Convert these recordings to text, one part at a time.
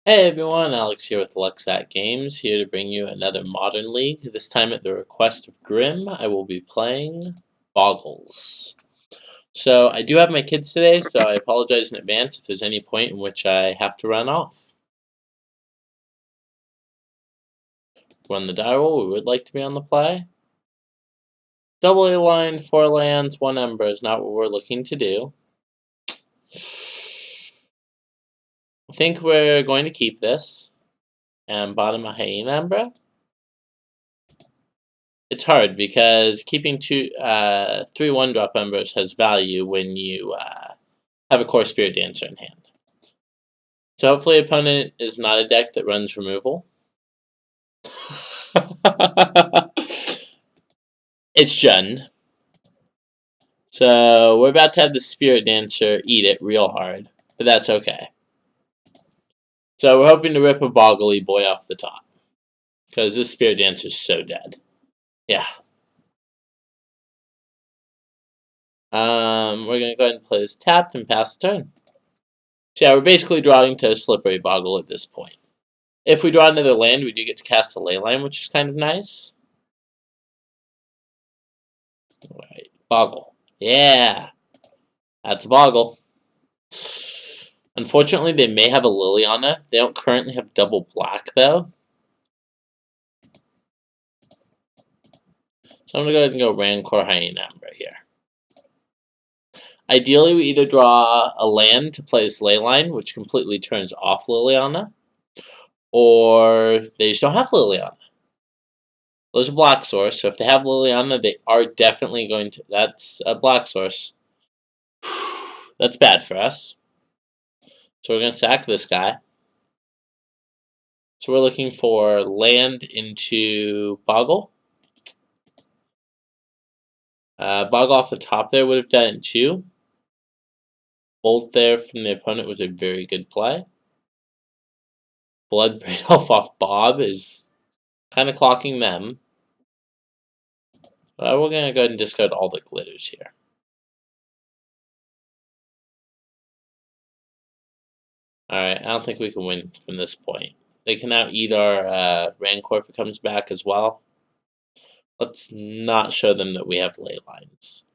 Hey everyone, Alex here with Lucksack Games, here to bring you another Modern League. This time at the request of Grim, I will be playing Bogles. So I do have my kids today, so I apologize in advance if there's any point in which I have to run off. Run the die roll, we would like to be on the play. Double A line, 4 lands, 1 ember is not what we're looking to do. I think we're going to keep this. And bottom a hyena ember. It's hard because keeping 3 1-drop embers has value when you have a core spirit dancer in hand. So hopefully opponent is not a deck that runs removal. It's Jund. So we're about to have the spirit dancer eat it real hard, but that's okay. So we're hoping to rip a boggly boy off the top. Because this spirit dancer is so dead. Yeah. We're going to go ahead and play this tapped and pass the turn. So yeah, we're basically drawing to a slippery boggle at this point. If we draw another land, we do get to cast a ley line, which is kind of nice. Alright, boggle. Yeah! That's a boggle. Unfortunately, they may have a Liliana. They don't currently have double black, though. So I'm going to go ahead and go Rancor Hyena right here. Ideally, we either draw a land to play this ley line, which completely turns off Liliana, or they just don't have Liliana. There's a black source, so if they have Liliana, they are definitely going to... That's a black source. That's bad for us. So we're going to sack this guy. So we're looking for land into Boggle. Boggle off the top there would have done it too. Bolt there from the opponent was a very good play. Blood Braid Elf off Bob is kind of clocking them. But we're going to go ahead and discard all the glitters here. Alright, I don't think we can win from this point. They can now eat our Rancor if it comes back as well. Let's not show them that we have ley lines.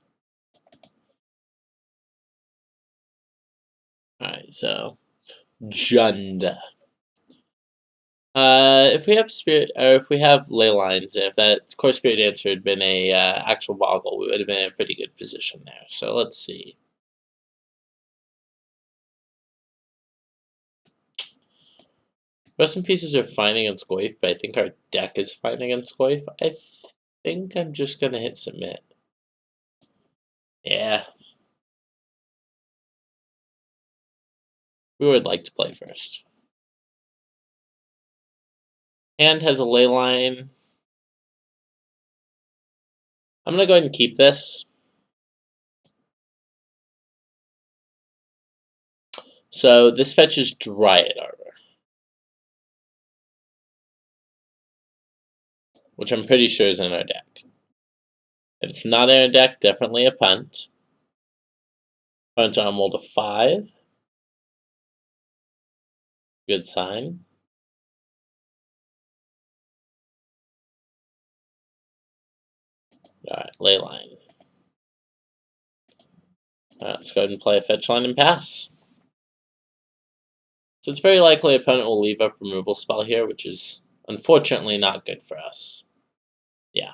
Alright, so Jund. If we have spirit, or if we have ley lines, and if that core spirit dancer had been a actual boggle, we would have been in a pretty good position there. So let's see. Rest in pieces are fine against Goyf, but I think our deck is fine against Goyf. I think I'm just gonna hit submit. Yeah. We would like to play first. Hand has a ley line. I'm gonna go ahead and keep this. So this fetches Dryad Arbor, which I'm pretty sure is in our deck. If it's not in our deck, definitely a punt. Punt on roll to 5. Good sign. Alright, ley line. Alright, let's go ahead and play a fetch line and pass. So it's very likely opponent will leave up removal spell here, which is unfortunately not good for us. Yeah.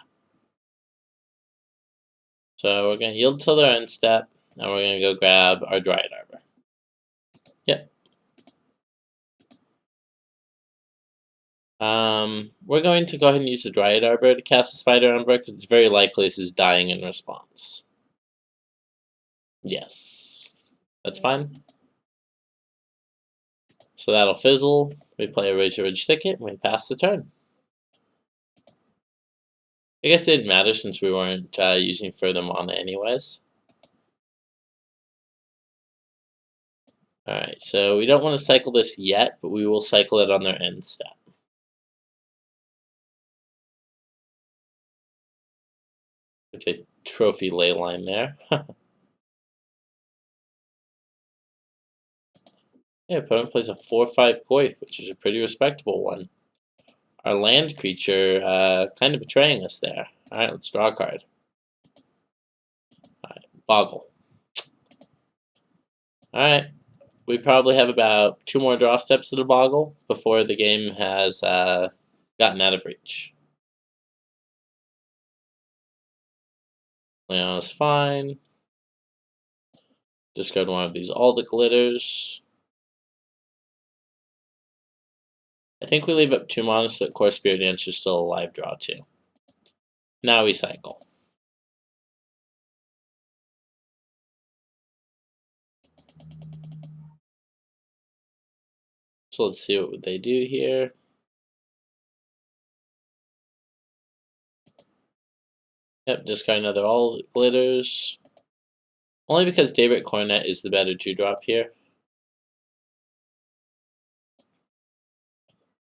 So we're going to yield till their end step, and we're going to go grab our Dryad Arbor. Yep. We're going to go ahead and use the Dryad Arbor to cast the Spider Umbra, because it's very likely this is dying in response. Yes. That's fine. So that'll fizzle. We play a Razor Ridge Thicket, and we pass the turn. I guess it didn't matter since we weren't using further mana anyways. Alright, so we don't want to cycle this yet, but we will cycle it on their end step. With a trophy ley line there. Yeah, opponent plays a 4/5 Goyf, which is a pretty respectable one. Our land creature kind of betraying us there. Alright, let's draw a card. Alright, Boggle. Alright, we probably have about 2 more draw steps of the Boggle before the game has gotten out of reach. Leon's fine. Discard one of these, all the glitters. I think we leave up 2 mana so that Core Spirit Dance is still a live draw too. Now we cycle. So let's see what they do here. Yep, discard another all glitters. Only because Daybreak Coronet is the better 2-drop here.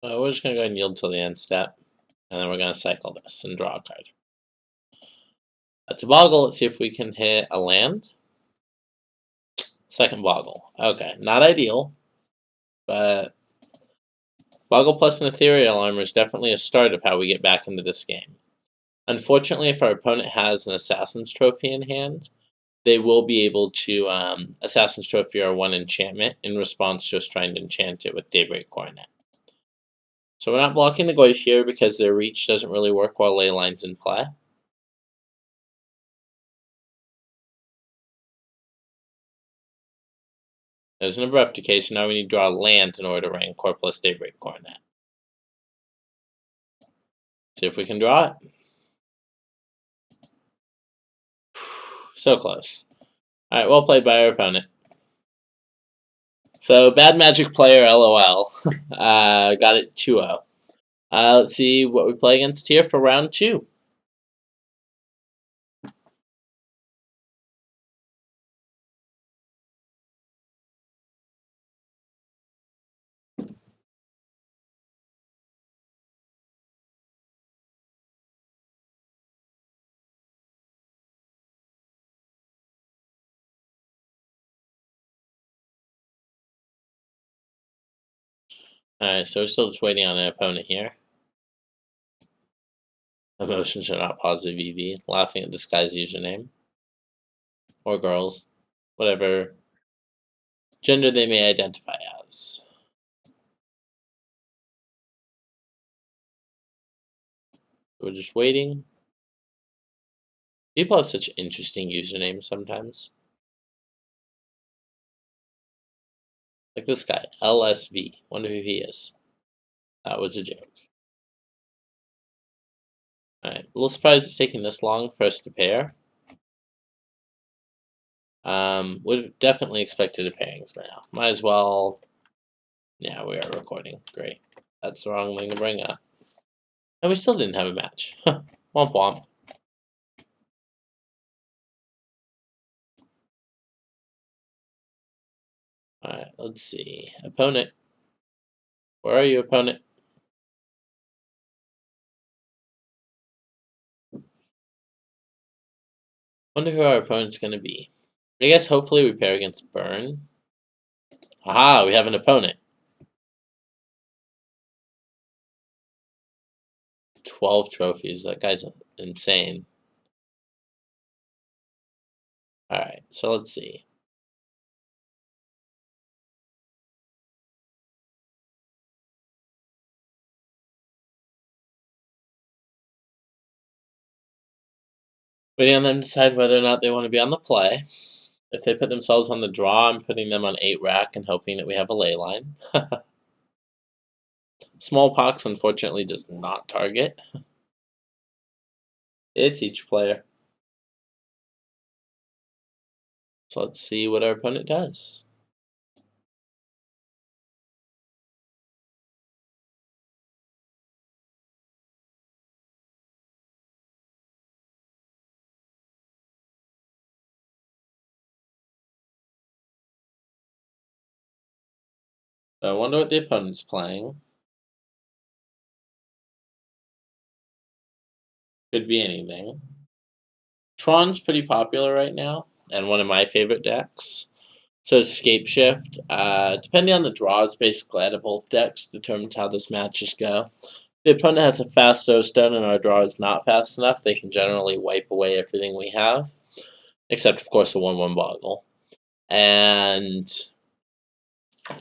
We're just going to go ahead and yield till the end step. And then we're going to cycle this and draw a card. That's a Boggle. Let's see if we can hit a land. Second Boggle. Okay, not ideal. But Boggle plus an Ethereal Armor is definitely a start of how we get back into this game. Unfortunately, if our opponent has an Assassin's Trophy in hand, they will be able to Assassin's Trophy our 1 enchantment in response to us trying to enchant it with Daybreak Coronet. So we're not blocking the Goyf here because their reach doesn't really work while Leyline's in play. There's an Abrupt Decay, so now we need to draw a land in order to rank Core plus Daybreak Coronet. See if we can draw it. So close. Alright, well played by our opponent. So, bad Magic player, LOL. Got it 2-0. Let's see what we play against here for round 2. Alright, so we're still just waiting on an opponent here. Emotions are not positive EV. Laughing at this guy's username. Or girls. Whatever gender they may identify as. We're just waiting. People have such interesting usernames sometimes. Like this guy, LSV. Wonder who he is. That was a joke. Alright, a little surprised it's taking this long for us to pair. Would have definitely expected a pairings by now. Might as well. Yeah, we are recording. Great. That's the wrong thing to bring up. And we still didn't have a match. Womp womp. Alright, let's see. Opponent. Where are you, opponent? Wonder who our opponent's gonna be. I guess hopefully we pair against Burn. Aha, we have an opponent. 12 trophies. That guy's insane. Alright, so let's see. Waiting on them to decide whether or not they want to be on the play. If they put themselves on the draw, I'm putting them on 8 rack and hoping that we have a ley line. Smallpox, unfortunately, does not target. It's each player. So let's see what our opponent does. So I wonder what the opponent's playing. Could be anything. Tron's pretty popular right now, and one of my favorite decks. So Escape Shift, depending on the draws, basically out of both decks, determines how those matches go. If the opponent has a fast throw stone and our draw is not fast enough, they can generally wipe away everything we have, except of course a 1/1 Boggle. And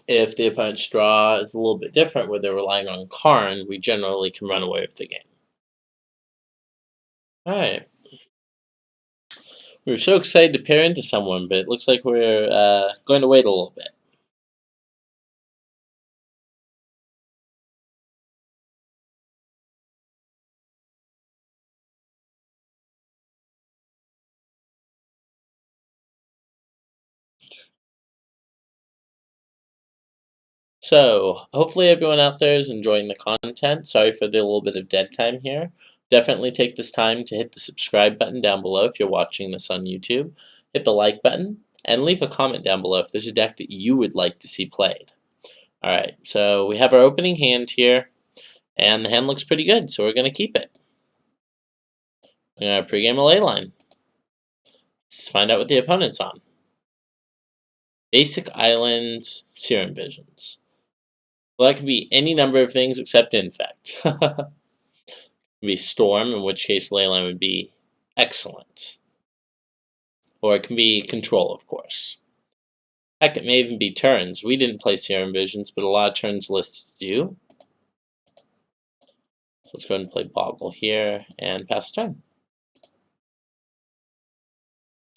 if the opponent's draw is a little bit different, where they're relying on Karn, we generally can run away with the game. Alright. We were so excited to pair into someone, but it looks like we're going to wait a little bit. So, hopefully everyone out there is enjoying the content. Sorry for the little bit of dead time here. Definitely take this time to hit the subscribe button down below if you're watching this on YouTube. Hit the like button, and leave a comment down below if there's a deck that you would like to see played. Alright, so we have our opening hand here, and the hand looks pretty good, so we're going to keep it. We're going to pregame a ley line. Let's find out what the opponent's on. Basic Island, Serum Visions. Well, that can be any number of things except Infect. It can be Storm, in which case Leyline would be excellent. Or it can be Control, of course. Heck, it may even be turns. We didn't play Serum Visions, but a lot of turns lists do. So let's go ahead and play Boggle here and pass turn.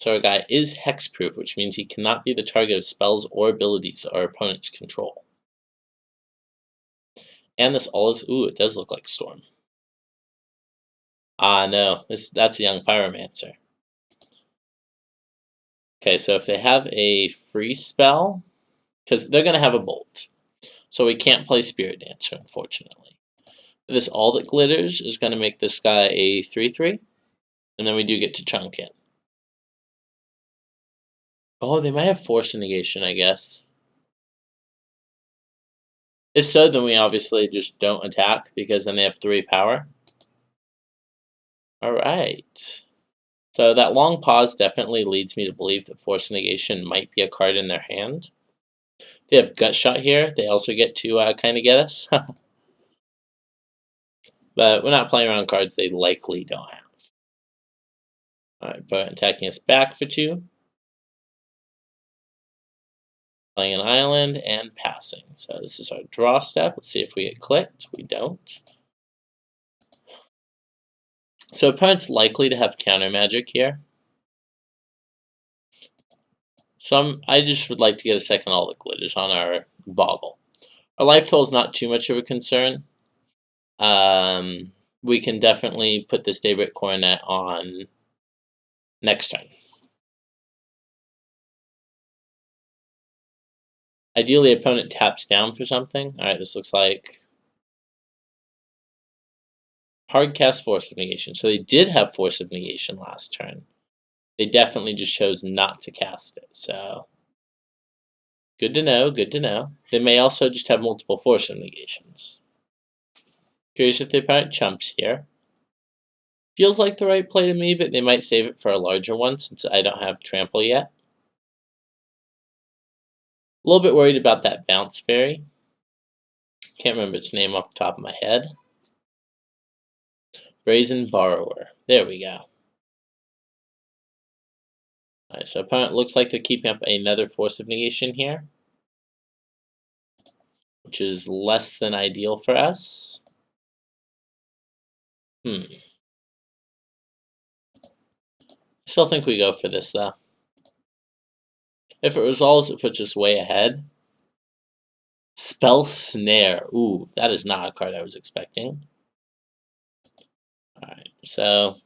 So our guy is hexproof, which means he cannot be the target of spells or abilities our opponents control. And this all is... Ooh, it does look like Storm. Ah, no. That's a young Pyromancer. Okay, so if they have a free spell... Because they're going to have a Bolt. So we can't play Spirit Dancer, unfortunately. This All That Glitters is going to make this guy a 3/3. And then we do get to chunk in. Oh, they might have Force Negation, I guess. If so, then we obviously just don't attack, because then they have 3 power. Alright. So that long pause definitely leads me to believe that Force Negation might be a card in their hand. They have Gut Shot here. They also get to kind of get us. But we're not playing around cards they likely don't have. Alright, but attacking us back for 2. Playing an island and passing. So this is our draw step. Let's see if we get clicked. We don't. So opponent's likely to have counter magic here. So I just would like to get a second All That Glitters on our Boggle. Our life total is not too much of a concern. We can definitely put this Daybreak Coronet on next turn. Ideally, opponent taps down for something. Alright, this looks like hard cast Force of Negation. So they did have Force of Negation last turn. They definitely just chose not to cast it, so good to know, good to know. They may also just have multiple Force of Negations. Curious if the opponent chumps here. Feels like the right play to me, but they might save it for a larger one since I don't have Trample yet. A little bit worried about that Bounce Fairy. Can't remember its name off the top of my head. Brazen Borrower. There we go. Alright, so opponent looks like they're keeping up another Force of Negation here, which is less than ideal for us. Still think we go for this, though. If it resolves, it puts us way ahead. Spell Snare. Ooh, that is not a card I was expecting. Alright, so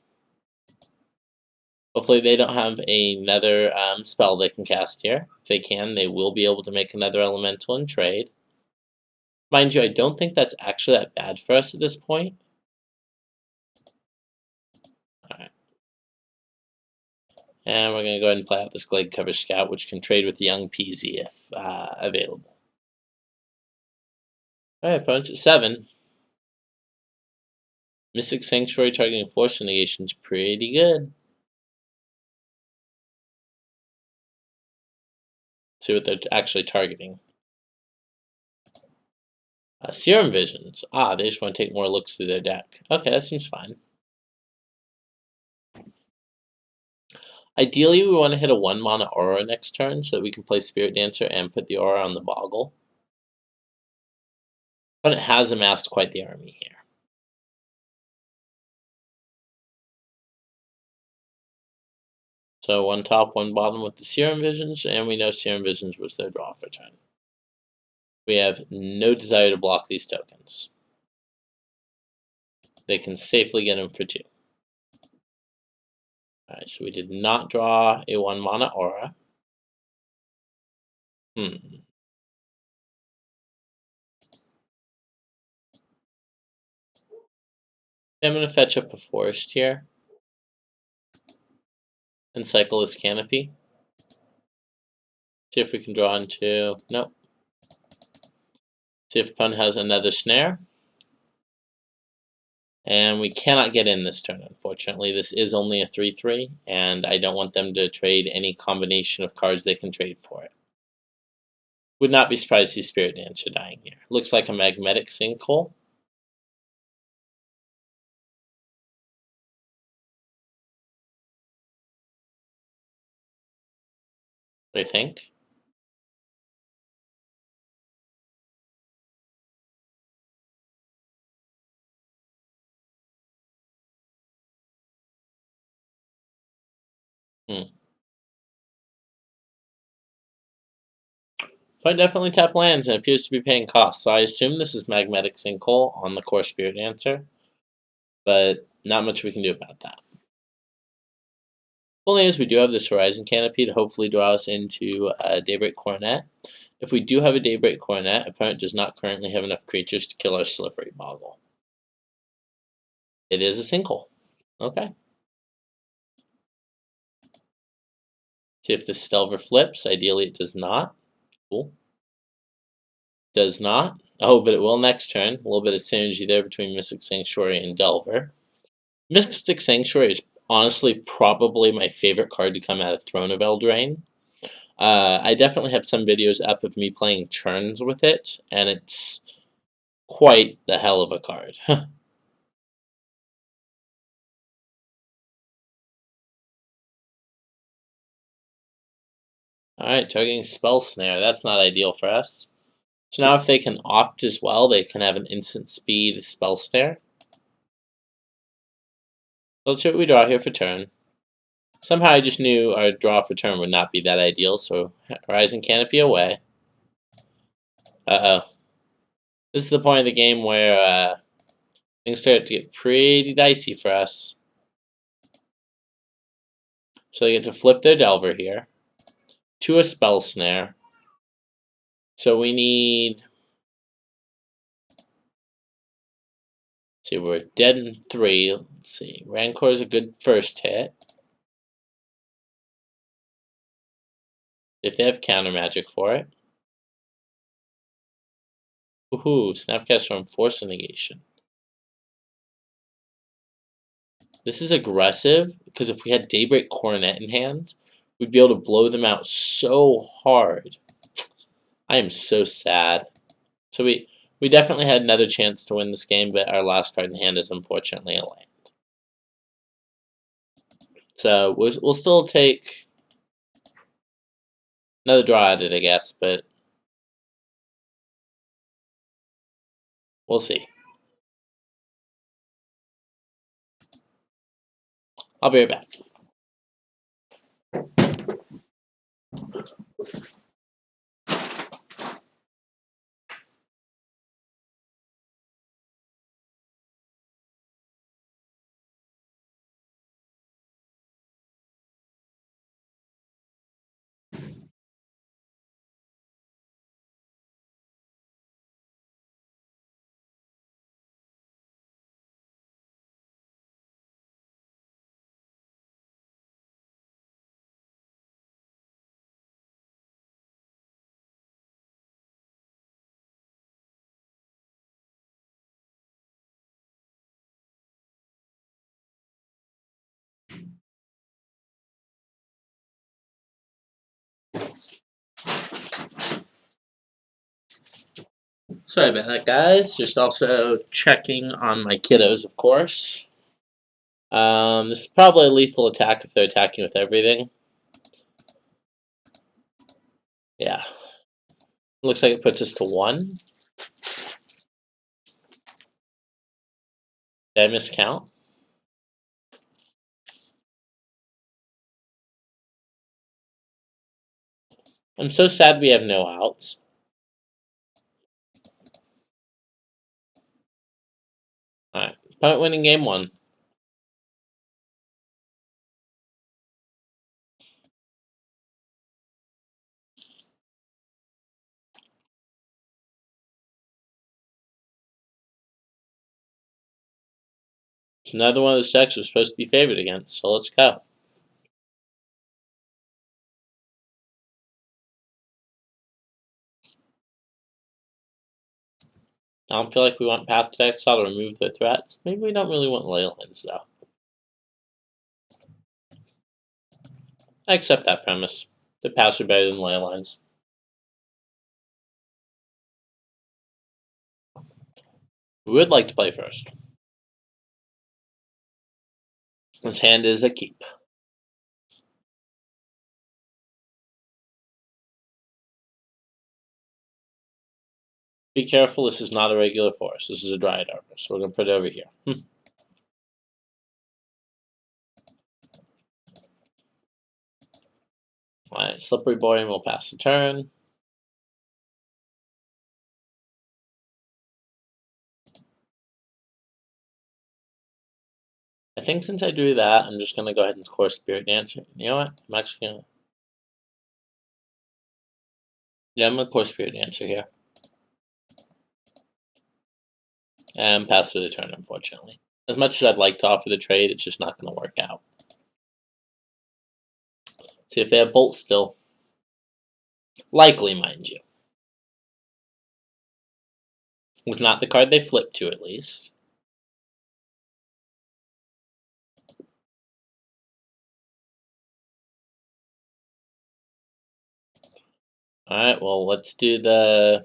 hopefully they don't have another spell they can cast here. If they can, they will be able to make another elemental in trade. Mind you, I don't think that's actually that bad for us at this point. Alright. And we're going to go ahead and play out this Glade Cover Scout, which can trade with the Young Peasy if available. Alright, opponent's at 7. Mystic Sanctuary targeting Force Negation is pretty good. See what they're actually targeting. Serum Visions. Ah, they just want to take more looks through their deck. Okay, that seems fine. Ideally, we want to hit a 1-mana aura next turn so that we can play Spirit Dancer and put the aura on the Boggle. But it has amassed quite the army here. So 1 top, 1 bottom with the Serum Visions, and we know Serum Visions was their draw for turn. We have no desire to block these tokens. They can safely get them for 2. Alright, so we did not draw a 1-mana aura. I'm going to fetch up a forest here and cycle this canopy. See if we can draw into... Nope. See if opponent has another snare. And we cannot get in this turn, unfortunately. This is only a 3/3, and I don't want them to trade any combination of cards they can trade for it. Would not be surprised to see Spirit Dancer dying here. Looks like a Magnetic Sinkhole. I think. So I definitely tap lands and it appears to be paying costs. So I assume this is Magnetic Sinkhole on the core Spirit Dancer, but not much we can do about that. Only is we do have this Horizon Canopy to hopefully draw us into a Daybreak Coronet. If we do have a Daybreak Coronet, opponent does not currently have enough creatures to kill our Slippery Boggle. It is a sinkhole. Okay. See if the Delver flips. Ideally it does not. Cool. Does not. Oh, but it will next turn. A little bit of synergy there between Mystic Sanctuary and Delver. Mystic Sanctuary is honestly probably my favorite card to come out of Throne of Eldraine. I definitely have some videos up of me playing turns with it, and it's quite the hell of a card. Alright, targeting Spell Snare. That's not ideal for us. So now if they can opt as well, they can have an instant speed Spell Snare. Let's see what we draw here for turn. Somehow I just knew our draw for turn would not be that ideal, so Horizon Canopy away. Uh-oh. This is the point of the game where things start to get pretty dicey for us. So they get to flip their Delver here to a Spell Snare. So we need... See, we're dead in 3. Let's see. Rancor is a good first hit. If they have counter magic for it. Woohoo! Snapcaster Force Negation. This is aggressive, because if we had Daybreak Coronet in hand, we'd be able to blow them out so hard. I am so sad. So we definitely had another chance to win this game, but our last card in hand is unfortunately a land. So we'll still take another draw at it, I guess, but we'll see. I'll be right back. Sorry about that, guys. Just also checking on my kiddos, of course. This is probably a lethal attack if they're attacking with everything. Yeah. Looks like it puts us to 1. Did I miscount? I'm so sad we have no outs. Alright. Opponent winning game 1. It's another one of the decks we're supposed to be favored against, so let's go. I don't feel like we want Path to Exile to remove the threats. Maybe we don't really want Leylands, though. I accept that premise. The paths are better than Leylines. We would like to play first. This hand is a keep. Be careful, this is not a regular forest. This is a Dryad Arbor, so we're going to put it over here. Alright, Slippery Boy, and we'll pass the turn. I think since I do that, I'm just going to go ahead and score Spirit Dancer. You know what? I'm actually going to... Yeah, I'm going to core Spirit Dancer here. And pass through the turn, unfortunately. As much as I'd like to offer the trade, it's just not going to work out. See if they have Bolt still. Likely, mind you. Was not the card they flipped to, at least. Alright, well, let's do the...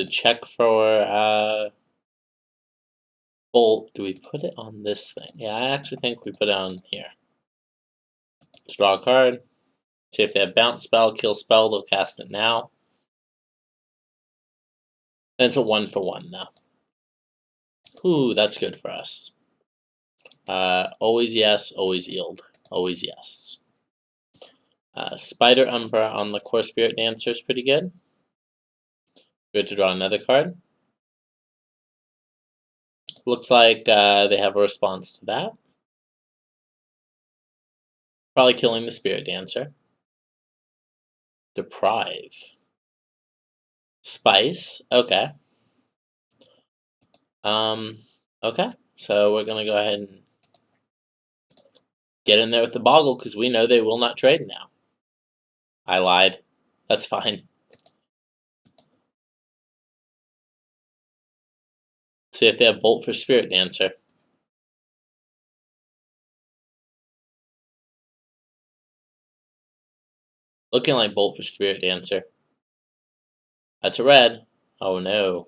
check for Bolt. Do we put it on this thing? Yeah, I actually think we put it on here. Let's draw a card. See if they have Bounce Spell, Kill Spell, they'll cast it now. And it's a 1-for-1 now. Ooh, that's good for us. Always yes, always yield. Always yes. Spider Umbra on the Core Spirit Dancer is pretty good. Good to draw another card. Looks like they have a response to that. Probably killing the Spirit Dancer. Deprive. Spice. Okay. Okay. So we're going to go ahead and get in there with the Boggle because we know they will not trade now. I lied. That's fine. See if they have Bolt for Spirit Dancer. Looking like Bolt for Spirit Dancer. That's a red. Oh no.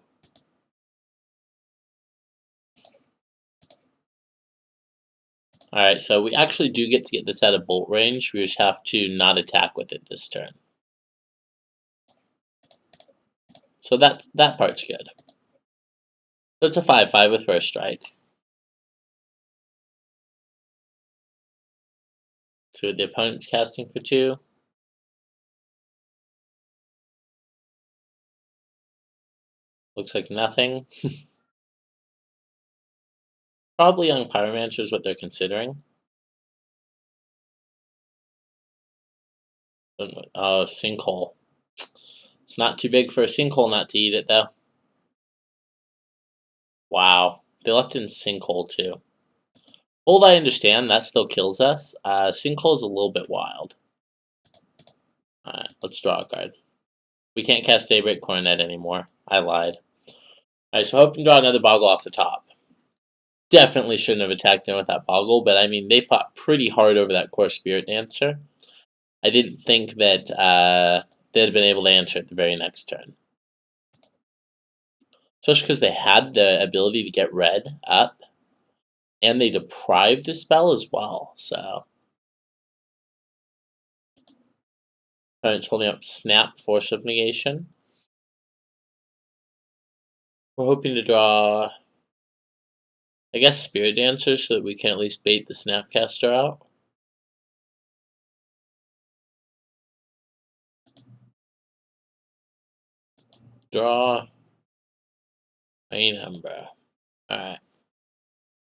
Alright, so we actually do get to get this out of Bolt range. We just have to not attack with it this turn. So that part's good. So it's a 5/5 with First Strike. So the opponent's casting for 2. Looks like nothing. Probably Young Pyromancer is what they're considering. Oh, Sinkhole. It's not too big for a Sinkhole not to eat it, though. Wow. They left in Sinkhole, too. Bold, I understand. That still kills us. Sinkhole is a little bit wild. Alright, let's draw a card. We can't cast Daybreak Coronet anymore. I lied. Alright, so hoping to draw another Boggle off the top. Definitely shouldn't have attacked in with that Boggle, but I mean, they fought pretty hard over that Core Spirit Dancer. I didn't think that they'd have been able to answer it the very next turn. Especially because they had the ability to get red up, and they deprived a spell as well, so. Opponent's holding up Snap, Force of Negation. We're hoping to draw, I guess, Spirit Dancer so that we can at least bait the Snapcaster out. Draw. Rain Umbra. Alright.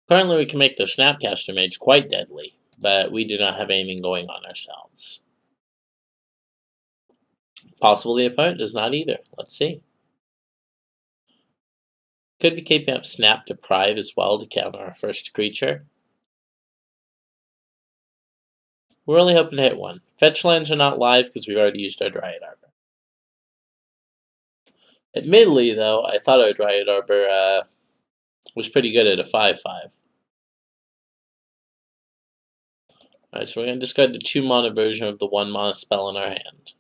Currently we can make the Snapcaster Mage quite deadly, but we do not have anything going on ourselves. Possible the opponent does not either. Let's see. Could be keeping up Snap Deprive as well to counter our first creature. We're only hoping to hit one. Fetch lands are not live because we've already used our Dryad Arbor. Admittedly, though, I thought our Dryad Arbor was pretty good at a 5/5. Alright, so we're going to discard the 2-mana version of the 1-mana spell in our hand.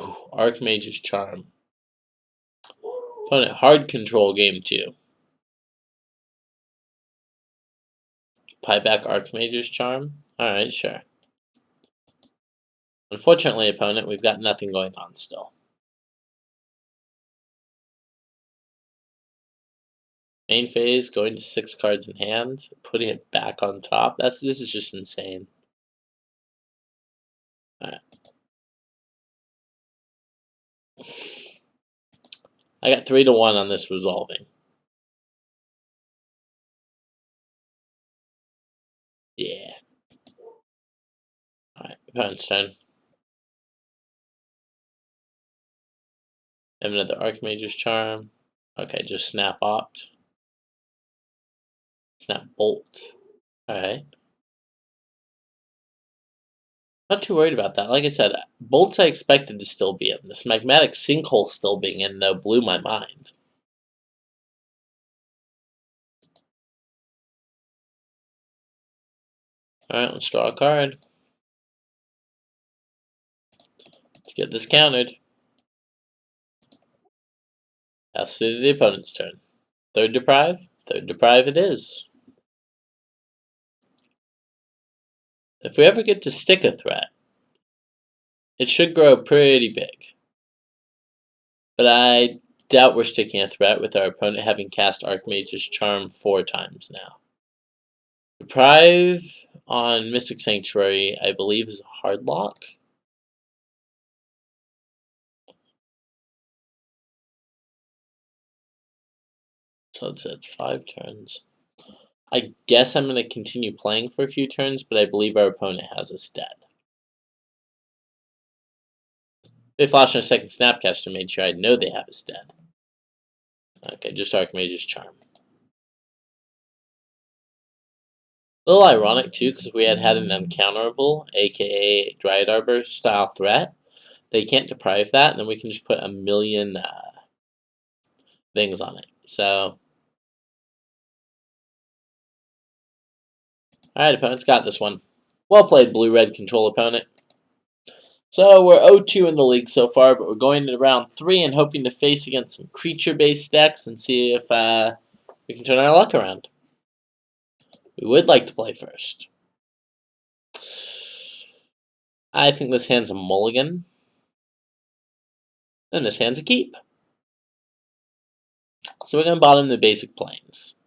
Ooh, Archmage's Charm. Opponent hard control game 2. Pie back Archmage's Charm? Alright, sure. Unfortunately, opponent, we've got nothing going on still. Main phase, going to 6 cards in hand, putting it back on top. This is just insane. Alright. I got 3-1 on this resolving. Yeah. Alright, opponent's turn. Have another Archmage's Charm. Okay, just Snap Opt. Snap Bolt. Alright. Not too worried about that. Like I said, Bolts I expected to still be in. This Magmatic Sinkhole still being in, though, blew my mind. Alright, let's draw a card. Let's get this countered. Pass through the opponent's turn. Third Deprive? Third Deprive it is. If we ever get to stick a threat, it should grow pretty big. But I doubt we're sticking a threat with our opponent having cast Archmage's Charm 4 times now. Deprive on Mystic Sanctuary, I believe, is a hard lock. So it's 5 turns. I guess I'm going to continue playing for a few turns, but I believe our opponent has us dead. They flash on a second Snapcaster, made sure I know they have us dead. Okay, just Archmage's Charm. A little ironic, too, because if we had had an uncounterable, aka Dryad Arbor style threat, they can't deprive that, and then we can just put a million things on it. So, alright, opponent's got this one. Well played, blue-red control opponent. So, we're 0-2 in the league so far, but we're going to round 3 and hoping to face against some creature-based decks and see if we can turn our luck around. We would like to play first. I think this hand's a mulligan. And this hand's a keep. So we're going to bottom the basic planes.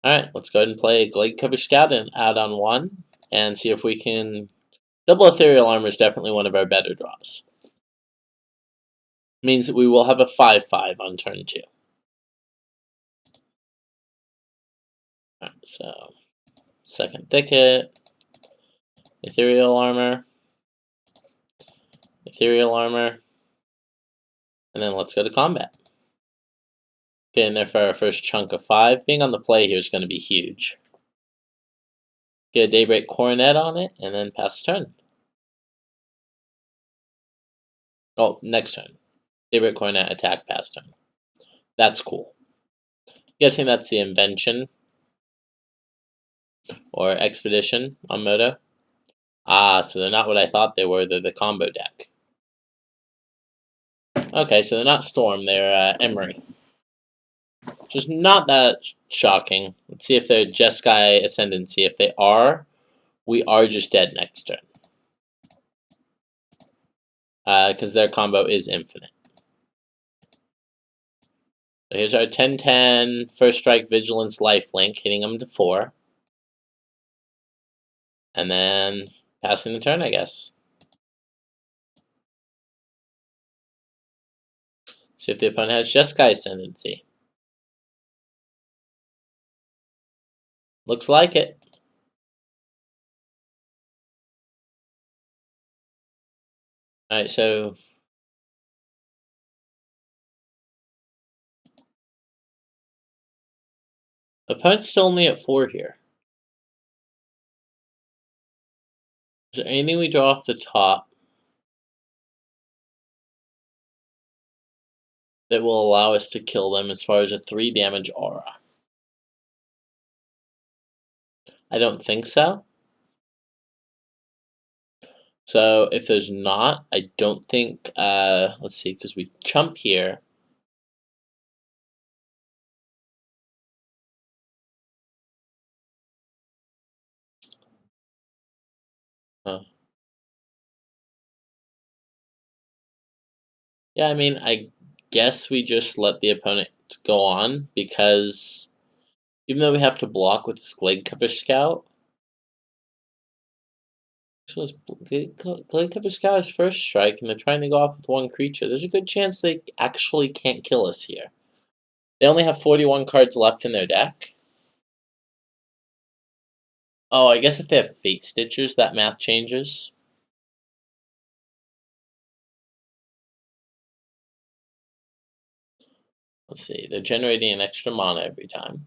Alright, let's go ahead and play Glade Cover Scout and add on 1. And see if we can... Double Ethereal Armor is definitely one of our better draws. Means that we will have a 5/5 on turn 2. Alright, so... Second Thicket. Ethereal Armor. Ethereal Armor. And then let's go to combat. Getting there for our first chunk of 5. Being on the play here is going to be huge. Get a Daybreak Coronet on it, and then pass turn. Oh, next turn. Daybreak Coronet, attack, pass turn. That's cool. Guessing that's the invention or expedition on Moto. Ah, so they're not what I thought they were. They're the combo deck. Okay, so they're not Storm. They're Emery. Which is not that shocking. Let's see if they're Jeskai Ascendancy. If they are, we are just dead next turn. Because their combo is infinite. So here's our 10-10 First Strike Vigilance Lifelink, hitting them to 4. And then passing the turn, I guess. See if the opponent has Jeskai Ascendancy. Looks like it. Alright, so opponent's still only at 4 here. Is there anything we draw off the top that will allow us to kill them as far as a 3 damage aura? I don't think so. So if there's not, I don't think, let's see, because we chump here. Huh. Yeah, I mean, I guess we just let the opponent go on, because even though we have to block with this Glade Cover Scout, so Glade Cover Scout is first strike, and they're trying to go off with 1 creature. There's a good chance they actually can't kill us here. They only have 41 cards left in their deck. Oh, I guess if they have Fate Stitchers, that math changes. Let's see, they're generating an extra mana every time,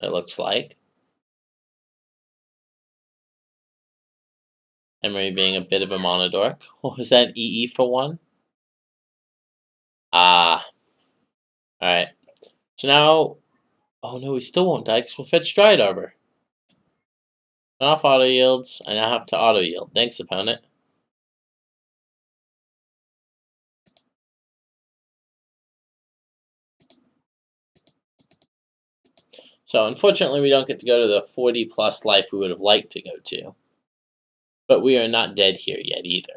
it looks like. Emery being a bit of a monodork. Oh, is that an EE for 1? Ah. Alright. So now... Oh no, we still won't die because we'll fetch Dryad Arbor. Off auto yields. I now have to auto yield. Thanks, opponent. So unfortunately we don't get to go to the 40 plus life we would have liked to go to. But we are not dead here yet either.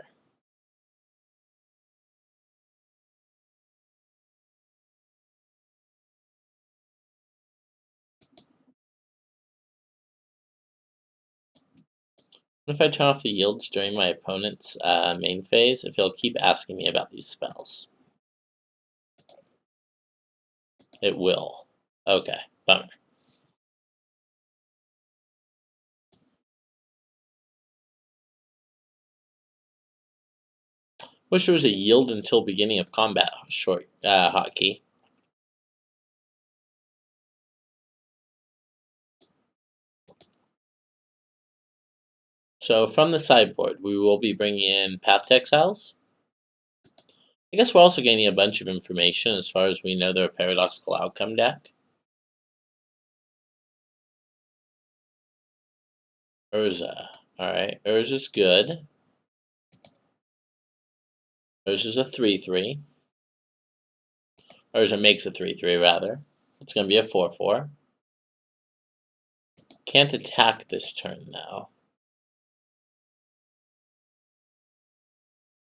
What if I turn off the yields during my opponent's main phase, if he'll keep asking me about these spells? It will. Okay, bummer. Wish there was a yield until beginning of combat short hotkey. So from the sideboard, we will be bringing in Path to Exiles. I guess we're also gaining a bunch of information as far as we know they're a paradoxical outcome deck. Urza. Alright, Urza's good. Urza's a 3-3. Urza makes a 3-3, rather. It's going to be a 4-4. Can't attack this turn now.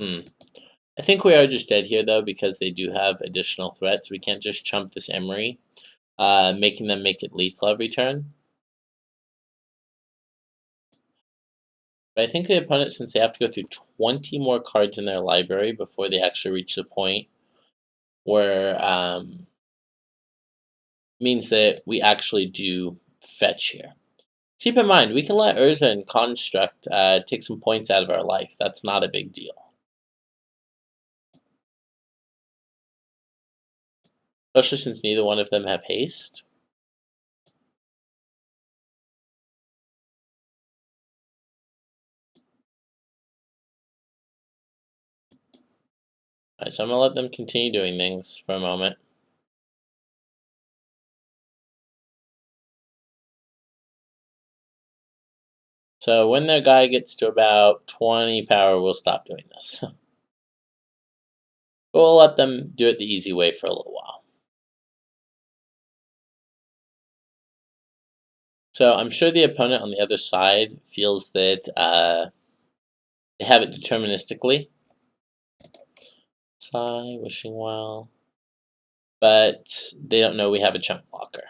I think we are just dead here, though, because they do have additional threats. We can't just chump this Emery, making them make it lethal every turn. But I think the opponent, since they have to go through 20 more cards in their library before they actually reach the point where means that we actually do fetch here. Keep in mind, we can let Urza and Construct take some points out of our life. That's not a big deal. Especially since neither one of them have haste. Alright, so I'm going to let them continue doing things for a moment. So when their guy gets to about 20 power, we'll stop doing this. We'll let them do it the easy way for a little while. So I'm sure the opponent on the other side feels that they have it deterministically. Sigh, wishing well. But they don't know we have a chump blocker.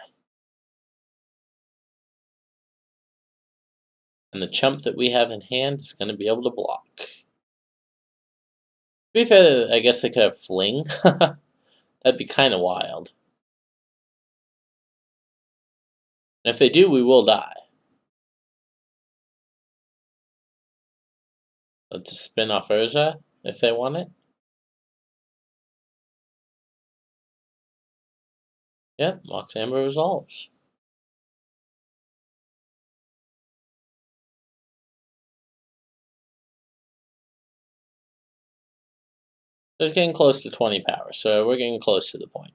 And the chump that we have in hand is going to be able to block. To be fair, I guess they could have fling. That'd be kind of wild. And if they do, we will die. Let's spin off Urza if they want it. Yep, Mox Amber resolves. It's getting close to 20 power, so we're getting close to the point.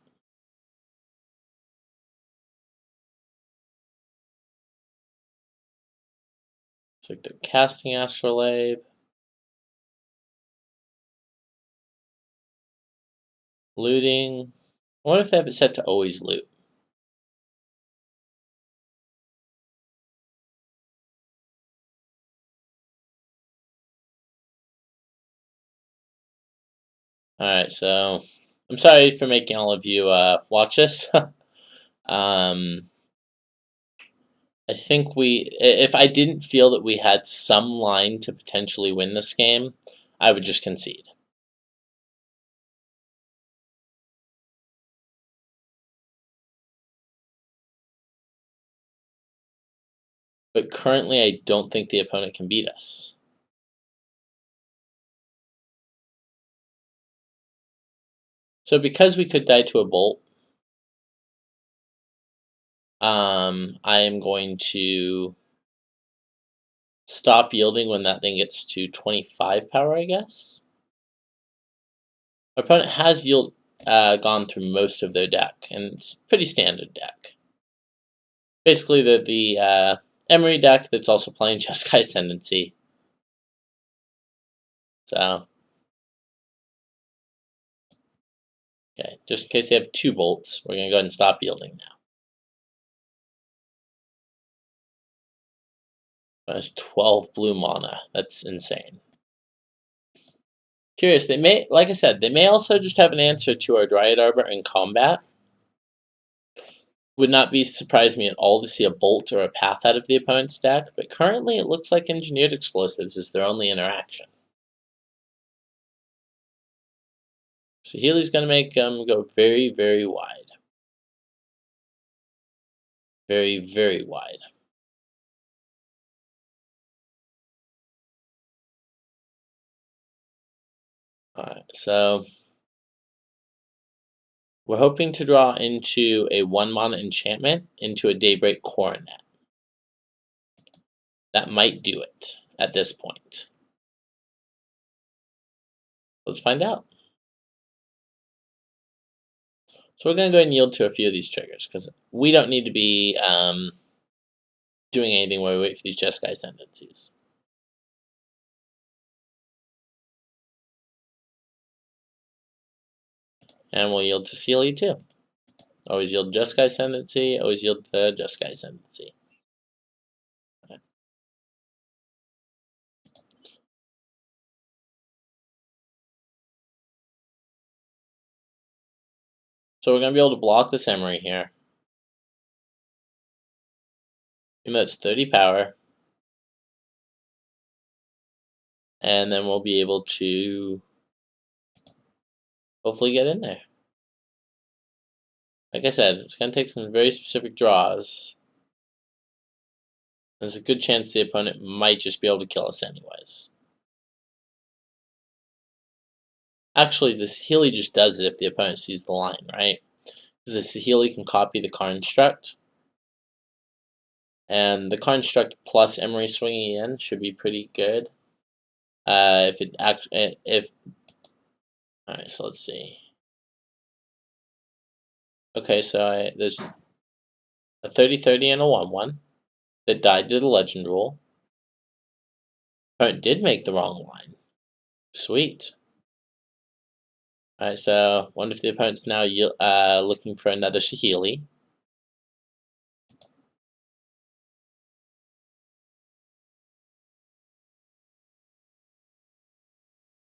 It's like they're casting Astrolabe. Looting. I wonder if they have it set to always loot. Alright, so I'm sorry for making all of you watch this. I think if I didn't feel that we had some line to potentially win this game, I would just concede. But currently, I don't think the opponent can beat us. So because we could die to a bolt, I am going to stop yielding when that thing gets to 25 power, I guess. Our opponent has gone through most of their deck, and it's a pretty standard deck. Basically, the Emery deck that's also playing Jeskai Ascendancy. So, okay, just in case they have 2 bolts, we're going to go ahead and stop yielding now. That's 12 blue mana. That's insane. Curious, they may, like I said, they may also just have an answer to our Dryad Arbor in combat. Would not be surprised me at all to see a bolt or a path out of the opponent's deck, but currently it looks like Engineered Explosives is their only interaction. So Healy's going to make them go very, very wide. Very, very wide. Alright, so we're hoping to draw into a 1-mana enchantment into a Daybreak Coronet. That might do it at this point. Let's find out. So we're going to go ahead and yield to a few of these triggers, because we don't need to be doing anything while we wait for these Jeskai Ascendancies. And we'll yield to Sealy too. Always yield Jeskai Ascendancy, always yield to Jeskai Ascendancy. Right. So we're going to be able to block this Emery here. Even though it's 30 power. And then we'll be able to hopefully get in there. Like I said, it's going to take some very specific draws. There's a good chance the opponent might just be able to kill us anyways. Actually, the Healy just does it if the opponent sees the line, right? Because the Healy can copy the Construct. And the Construct plus Emery swinging in should be pretty good. Alright, so let's see. Okay, so there's a 30-30 and a 1-1 that died to the Legend rule. Opponent did make the wrong line. Sweet. Alright, so wonder if the opponent's now looking for another Shahili.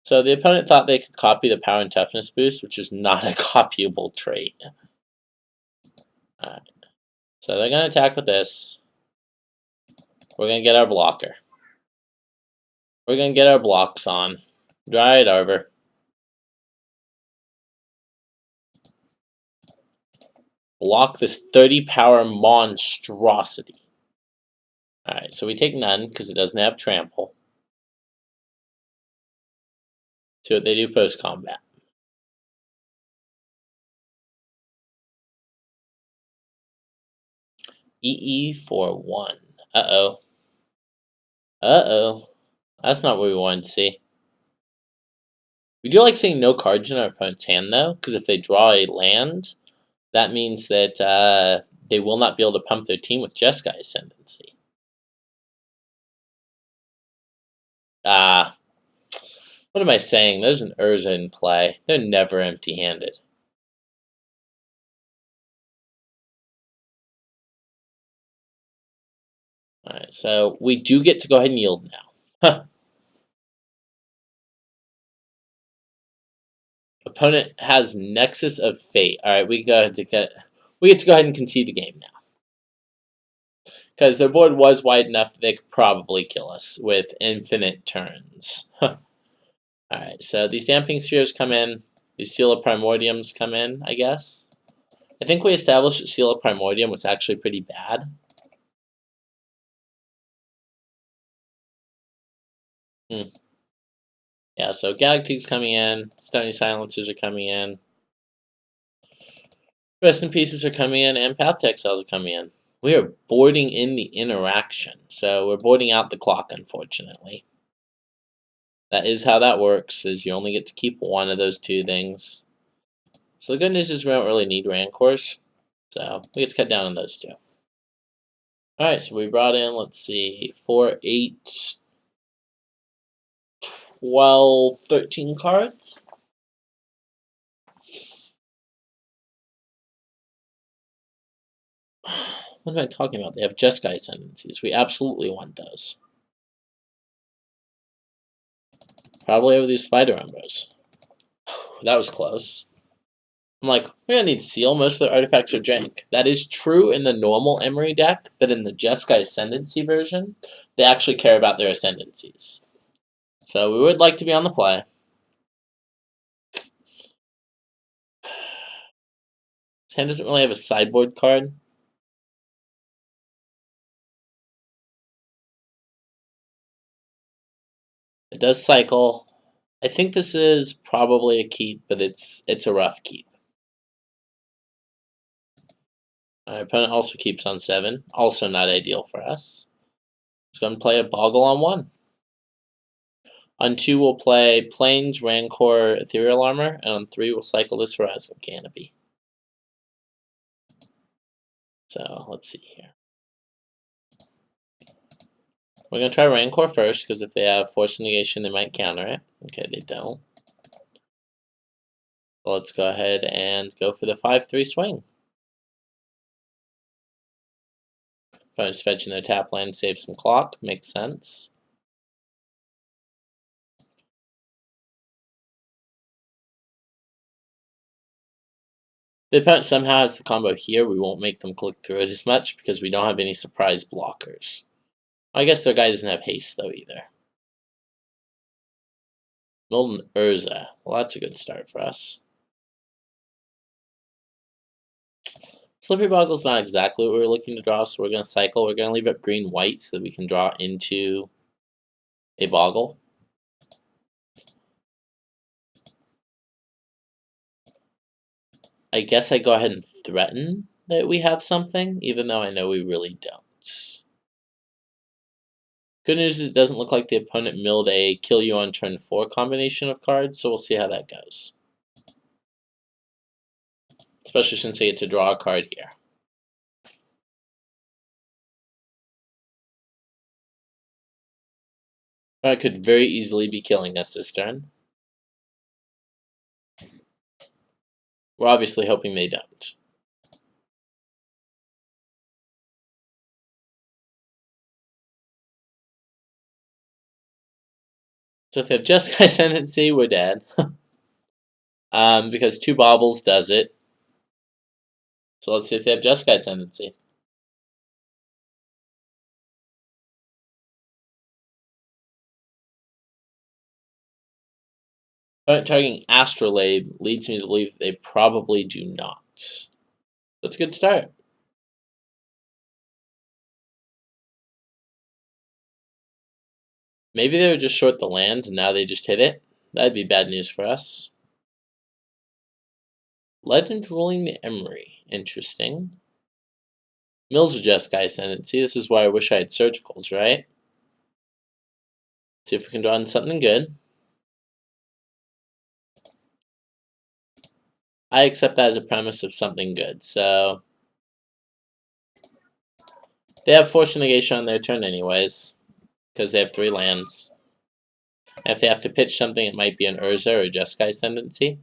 So the opponent thought they could copy the power and toughness boost, which is not a copyable trait. Alright. So they're going to attack with this. We're going to get our blocker. We're going to get our blocks on. Dryad Arbor. Block this 30 power monstrosity. Alright, so we take none because it doesn't have trample. See what they do post combat. EE for 1. Uh-oh. Uh-oh. That's not what we wanted to see. We do like seeing no cards in our opponent's hand, though, because if they draw a land, that means that they will not be able to pump their team with Jeskai Ascendancy. What am I saying? There's an Urza in play. They're never empty-handed. Alright, so we do get to go ahead and yield now. Huh. Opponent has Nexus of Fate. Alright, we get to go ahead and concede the game now. Because their board was wide enough that they could probably kill us with infinite turns. Alright, so these Damping Spheres come in. These Seal of Primordiums come in, I guess. I think we established that Seal of Primordium was actually pretty bad. Yeah, so Galactique's coming in. Stony Silencers are coming in. Rest in Pieces are coming in, and Path to Exiles are coming in. We are boarding in the interaction, so we're boarding out the clock, unfortunately. That is how that works, is you only get to keep one of those two things. So the good news is we don't really need Rancors, so we get to cut down on those two. Alright, so we brought in, let's see, 4, 8, 12, 13 cards. What am I talking about? They have Jeskai Ascendancies. We absolutely want those. Probably over these Spider Umbros. That was close. I'm like, we're going to need Seal. Most of the artifacts are jank. That is true in the normal Emery deck, but in the Jeskai Ascendancy version, they actually care about their Ascendancies. So we would like to be on the play. His hand doesn't really have a sideboard card. It does cycle. I think this is probably a keep, but it's a rough keep. Our opponent also keeps on 7. Also not ideal for us. He's going to play a Boggle on 1. On 2, we'll play Plains, Rancor, Ethereal Armor, and on 3, we'll cycle this Horizon Canopy. So, let's see here. We're going to try Rancor first, because if they have Force Negation, they might counter it. Okay, they don't. So let's go ahead and go for the 5-3 swing. Opponent's fetching their tap land, save some clock. Makes sense. The opponent somehow has the combo here. We won't make them click through it as much because we don't have any surprise blockers. I guess their guy doesn't have haste, though, either. Milton Urza. Well, that's a good start for us. Slippery Boggle's not exactly what we were looking to draw, so we're going to cycle. We're going to leave up green-white so that we can draw into a Boggle. I guess I go ahead and threaten that we have something, even though I know we really don't. Good news is it doesn't look like the opponent milled a kill you on turn 4 combination of cards, so we'll see how that goes. Especially since they get to draw a card here. That could very easily be killing us this turn. We're obviously hoping they don't. So if they have Jeskai Ascendancy, we're dead. Because 2 Baubles does it. So let's see if they have Jeskai Ascendancy. Targeting Astrolabe leads me to believe they probably do not. That's a good start. Maybe they were just short the land and now they just hit it. That'd be bad news for us. Legend ruling the Emery. Interesting. Mills are Jeskai Ascendancy. This is why I wish I had Surgicals, right? See if we can draw on something good. I accept that as a premise of something good, so they have Force Negation on their turn anyways, because they have 3 lands. And if they have to pitch something, it might be an Urza or Jeskai Ascendancy.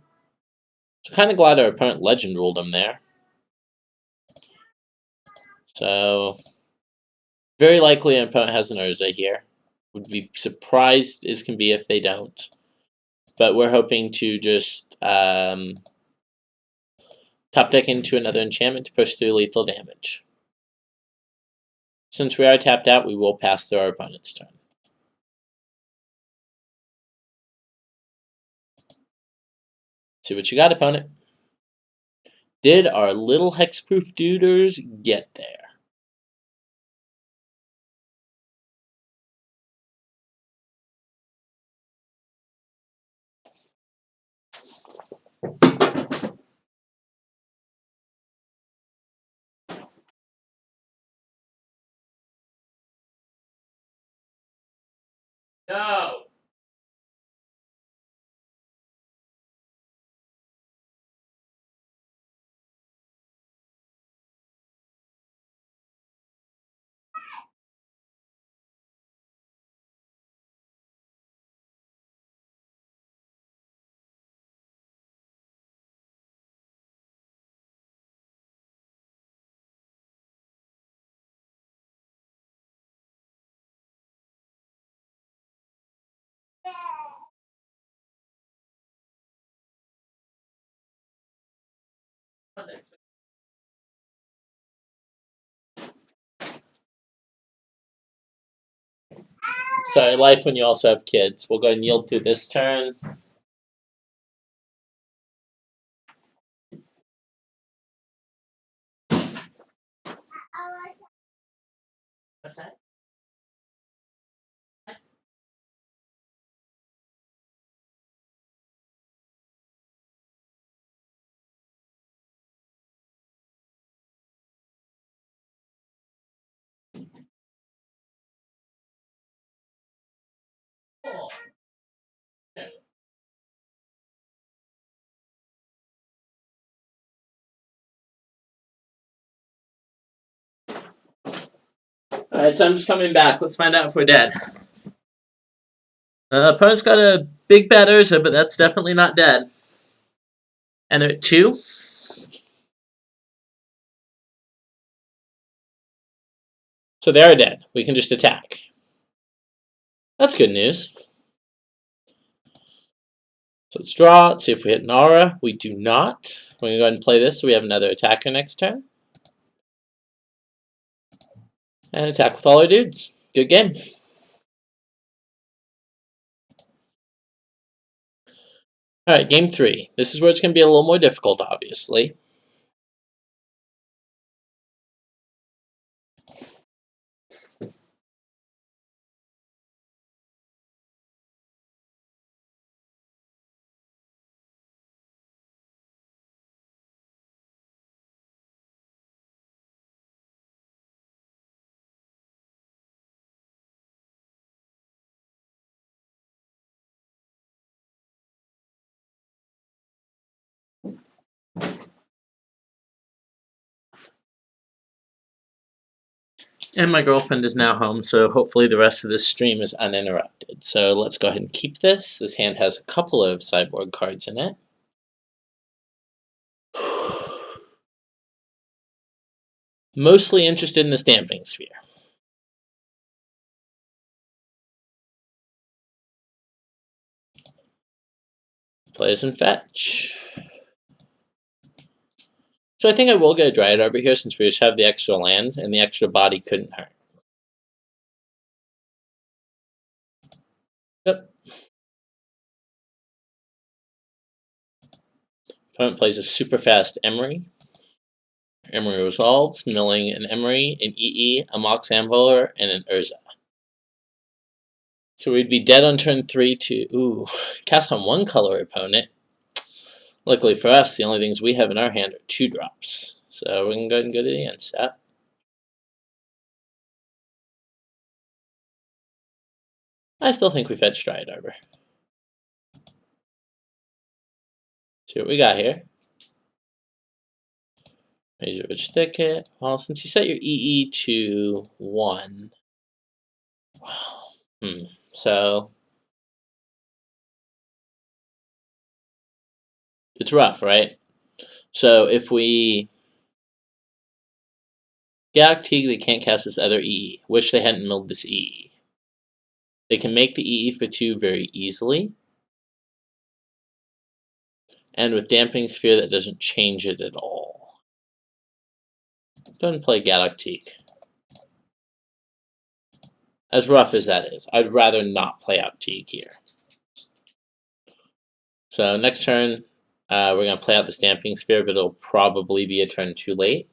So kind of glad our opponent Legend ruled them there. So very likely an opponent has an Urza here. Would be surprised as can be if they don't. But we're hoping to just top deck into another enchantment to push through lethal damage. Since we are tapped out, we will pass through our opponent's turn. See what you got, opponent. Did our little hexproof duders get there? No! Sorry, life when you also have kids. We'll go ahead and yield through this turn. What's that? Cool. Alright, so I'm just coming back. Let's find out if we're dead. Opponent's got a big bad Urza, but that's definitely not dead. And they're at 2. So they are dead. We can just attack. That's good news. So let's draw. Let's see if we hit Nara. We do not. We're going to go ahead and play this so we have another attacker next turn. And attack with all our dudes. Good game. Alright, game 3. This is where it's going to be a little more difficult, obviously. And my girlfriend is now home, so hopefully the rest of this stream is uninterrupted. So let's go ahead and keep this. This hand has a couple of sideboard cards in it. Mostly interested in the Stamping Sphere. Plays and fetch. So I think I will get a Dryad Arbor here since we just have the extra land, and the extra body couldn't hurt. Yep. Opponent plays a super fast Emery. Emery resolves, milling an Emery, an EE, a Mox Amboler, and an Urza. So we'd be dead on turn 3 to cast on one color opponent. Luckily for us, the only things we have in our hand are 2-drops. So we can go ahead and go to the end step. I still think we fetch Dryad Arbor. See what we got here. Razor Ridge Thicket. Well, since you set your EE to 1. So it's rough, right? So if we Galactic Teague, they can't cast this other EE. Wish they hadn't milled this EE. They can make the EE for 2 very easily. And with Damping Sphere, that doesn't change it at all. Go ahead and play Galactic Teague. As rough as that is, I'd rather not play out Teague here. So next turn, we're going to play out the Stamping Sphere, but it'll probably be a turn too late.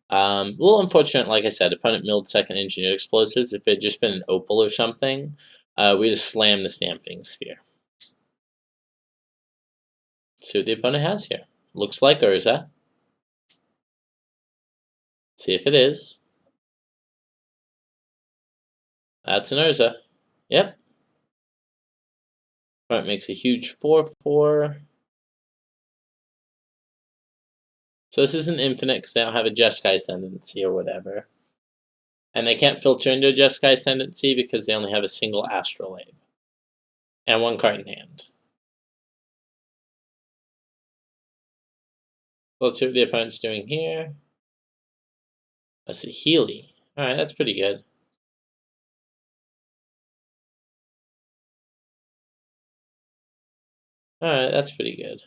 A little unfortunate, like I said, opponent milled second Engineered Explosives. If it had just been an Opal or something, we'd have slammed the Stamping Sphere. See what the opponent has here. Looks like Urza. See if it is. That's an Urza. Yep. Opponent makes a huge 4/4. So this isn't infinite because they don't have a Jeskai Ascendancy or whatever. And they can't filter into a Jeskai Ascendancy because they only have a single Astrolabe. And 1 card in hand. Let's see what the opponent's doing here. Let's see, Healy. Alright, that's pretty good. Alright, that's pretty good.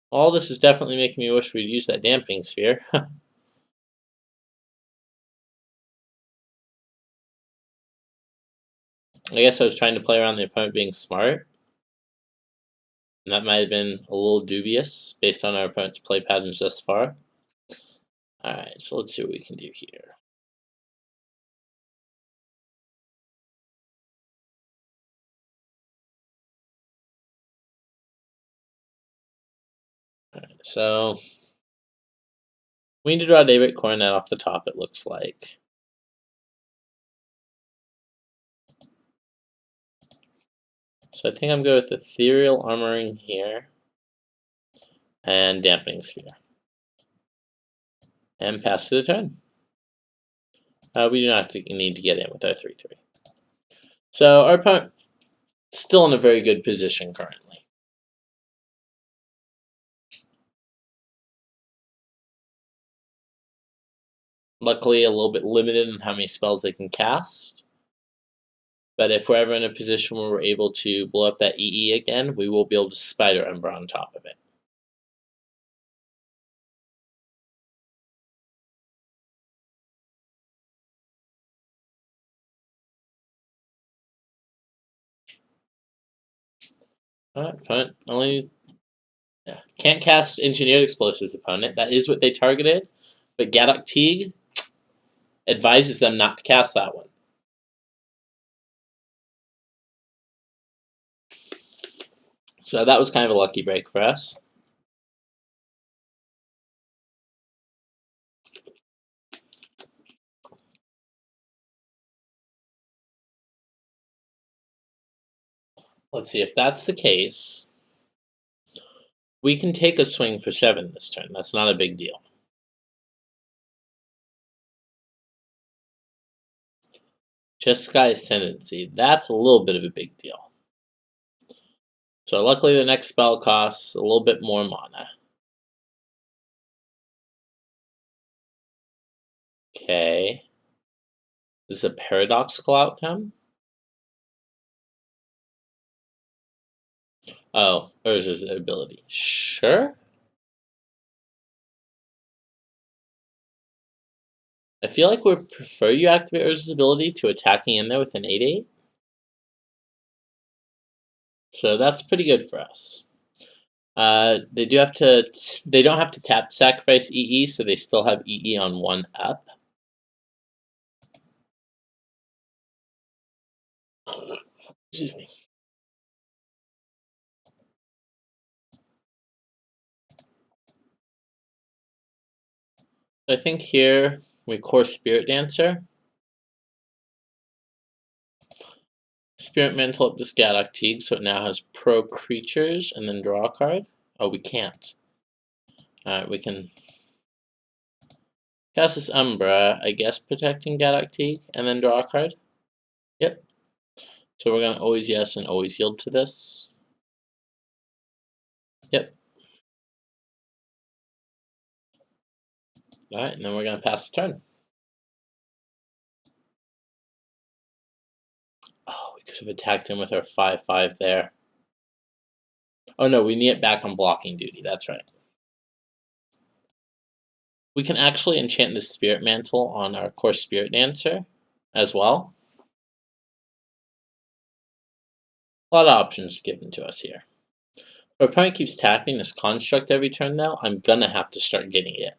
All this is definitely making me wish we'd use that Damping Sphere. I guess I was trying to play around the opponent being smart. And that might have been a little dubious based on our opponent's play patterns thus far. Alright, so let's see what we can do here. Alright, so we need to draw Daybreak Coronet off the top, it looks like. So I think I'm going with Ethereal Armoring here. And Dampening Sphere. And pass to the turn. We do not need to get in with our 3/3. So our opponent still in a very good position currently. Luckily, a little bit limited in how many spells they can cast. But if we're ever in a position where we're able to blow up that EE again, we will be able to Spider Ember on top of it. Alright, opponent can't cast Engineered Explosives, opponent. That is what they targeted. But Gaddock Teague advises them not to cast that one. So that was kind of a lucky break for us. Let's see if that's the case. We can take a swing for 7 this turn. That's not a big deal. Jeskai Ascendancy. That's a little bit of a big deal. So luckily the next spell costs a little bit more mana. Okay. This is a paradoxical outcome? Oh, Urza's ability. Sure? I feel like we prefer you activate Urza's ability to attacking in there with an 8/8. So that's pretty good for us. They don't have to tap sacrifice EE, so they still have EE on 1 up. Excuse me. I think here we core Spirit Dancer. Spirit Mantle up to Scadoc Teague, so it now has pro creatures, and then draw a card. Oh, we can't. Alright, we can cast this Umbra, I guess protecting Gaddock Teague, and then draw a card. Yep. So we're going to always yes and always yield to this. Yep. Alright, and then we're going to pass the turn. Oh, we could have attacked him with our 5/5 there. Oh no, we need it back on blocking duty, that's right. We can actually enchant the Spirit Mantle on our core Spirit Dancer as well. A lot of options given to us here. If our opponent keeps tapping this construct every turn now, I'm gonna have to start getting it.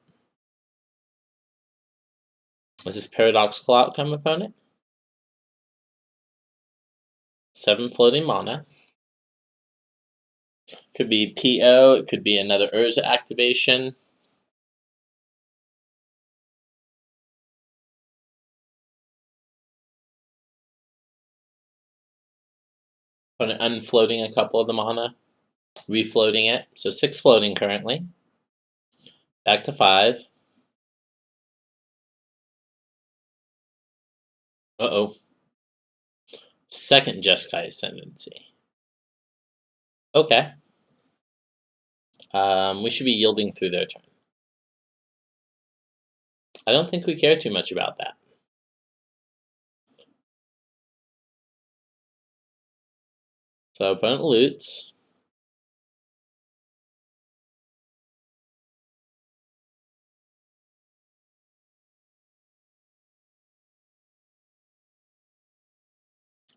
This is paradoxical outcome, opponent. 7 floating mana. Could be PO, it could be another Urza activation. Opponent unfloating a couple of the mana, refloating it. So 6 floating currently. Back to 5. Uh-oh. Second Jeskai Ascendancy. Okay. We should be yielding through their turn. I don't think we care too much about that. So opponent loots.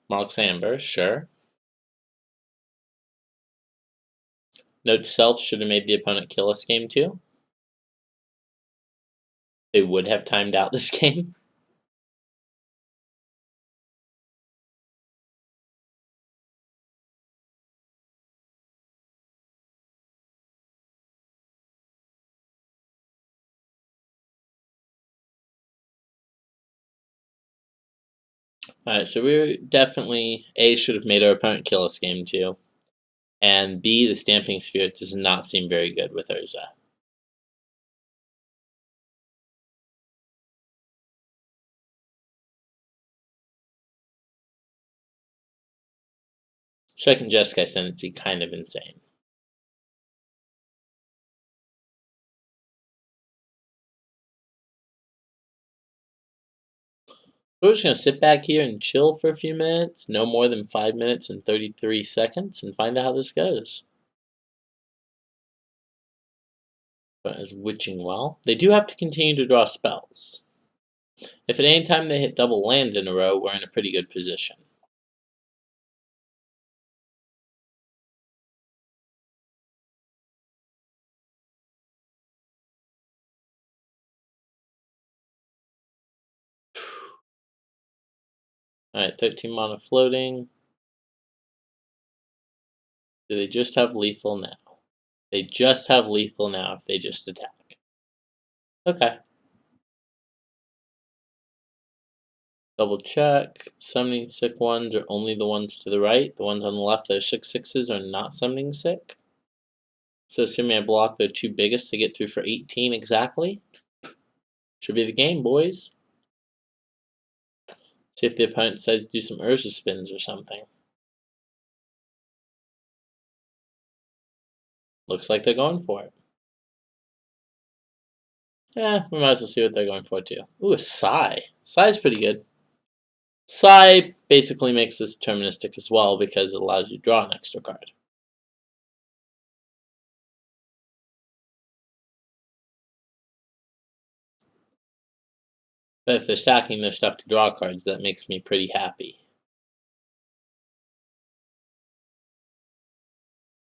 Mox Amber, sure. Note to self, should have made the opponent kill us game 2. They would have timed out this game. Alright, so we're definitely, A, should have made our opponent kill us game 2. And B, the Stamping Sphere does not seem very good with Urza. Second Jeskai Ascendancy, kind of insane. We're just going to sit back here and chill for a few minutes, no more than 5 minutes and 33 seconds, and find out how this goes. But is witching well. They do have to continue to draw spells. If at any time they hit double land in a row, we're in a pretty good position. Alright, 13 mana floating. Do they just have lethal now? They just have lethal now if they just attack. Okay. Double check. Summoning sick ones are only the ones to the right. The ones on the left that are 6/6s are not summoning sick. So assuming I block the two biggest to get through for 18 exactly. Should be the game, boys. See if the opponent decides to do some Urza spins or something. Looks like they're going for it. Yeah, we might as well see what they're going for too. Ooh, a Psy. Psy's pretty good. Psy basically makes this deterministic as well because it allows you to draw an extra card. But if they're stacking their stuff to draw cards, that makes me pretty happy.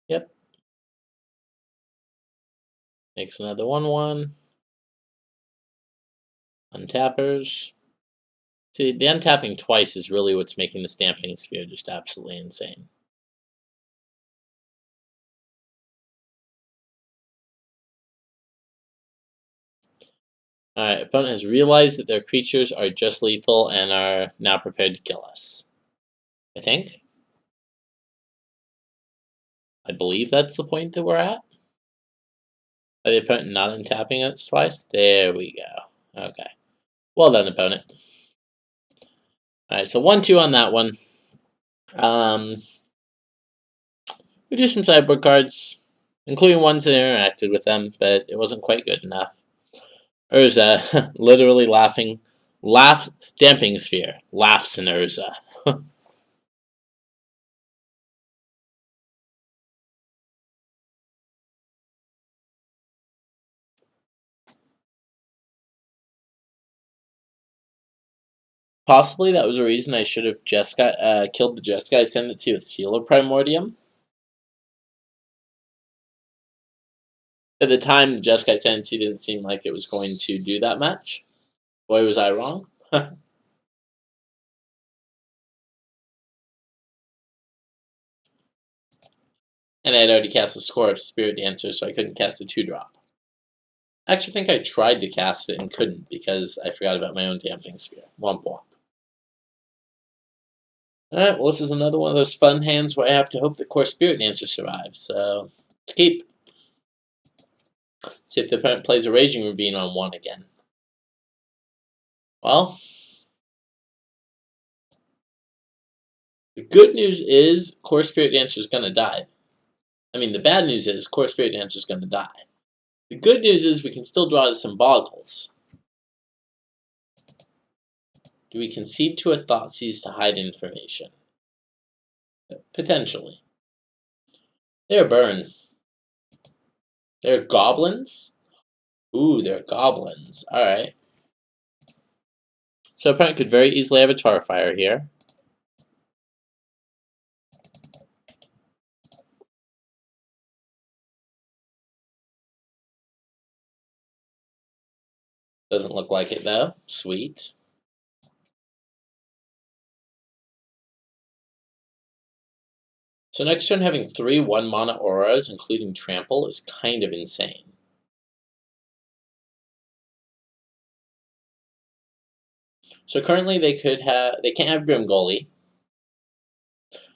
Yep. Makes another 1/1. Untappers. See, the untapping twice is really what's making the Stamping Sphere just absolutely insane. Alright, opponent has realized that their creatures are just lethal and are now prepared to kill us. I think. I believe that's the point that we're at. By the opponent not untapping us twice? There we go. Okay. Well done, opponent. Alright, so 1-2 on that one. We drew some sideboard cards, including ones that interacted with them, but it wasn't quite good enough. Urza, literally laughing. Damping Sphere. Laughs in Urza. Possibly that was a reason I should have killed the Jeskai Ascendancy with Seal of Primordium. At the time, the Jeskai Ascendancy didn't seem like it was going to do that much. Boy, was I wrong. And I had already cast the Score of Spirit Dancer, so I couldn't cast a 2-drop. I actually think I tried to cast it and couldn't because I forgot about my own Damping Sphere. Womp womp. Alright, well, this is another one of those fun hands where I have to hope that Core Spirit Dancer survives, so let's keep. See if the opponent plays a Raging Ravine on 1 again. Well, the good news is Core Spirit Dancer is going to die. I mean, the bad news is Core Spirit Dancer is going to die. The good news is we can still draw some Bogles. Do we concede to a Thoughtseize to hide information? Potentially. They're burn. They're goblins? Ooh, they're goblins. Alright. So opponent could very easily have a Tarfire here. Doesn't look like it though. Sweet. So next turn having 3 1-mana auras, including Trample, is kind of insane. So currently they can't have Grimgully.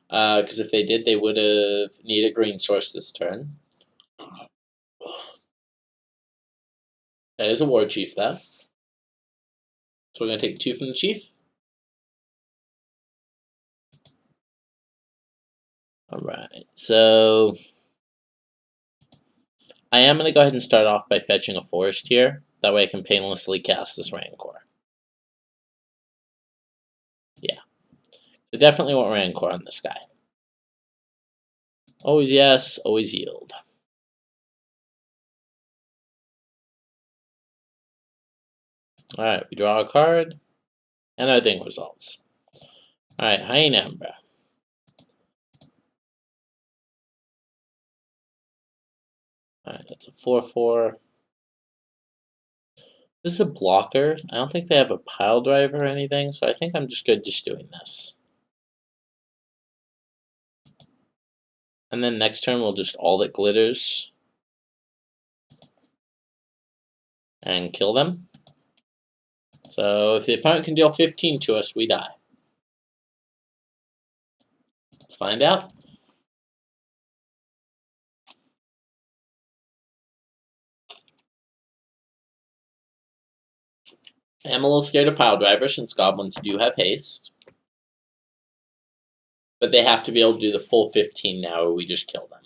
Because if they did, they would have needed a green source this turn. That is a War Chief, though. So we're going to take 2 from the Chief. Alright, so I am going to go ahead and start off by fetching a Forest here. That way I can painlessly cast this Rancor. Yeah. So definitely want Rancor on this guy. Always yes, always yield. Alright, we draw a card, and our thing results. Alright, Hyena Umbra. Alright, that's a 4/4. This is a blocker. I don't think they have a pile driver or anything, so I think I'm just good just doing this. And then next turn we'll just All That Glitters and kill them. So if the opponent can deal 15 to us, we die. Let's find out. I'm a little scared of Pile Driver since goblins do have haste. But they have to be able to do the full 15 now or we just kill them.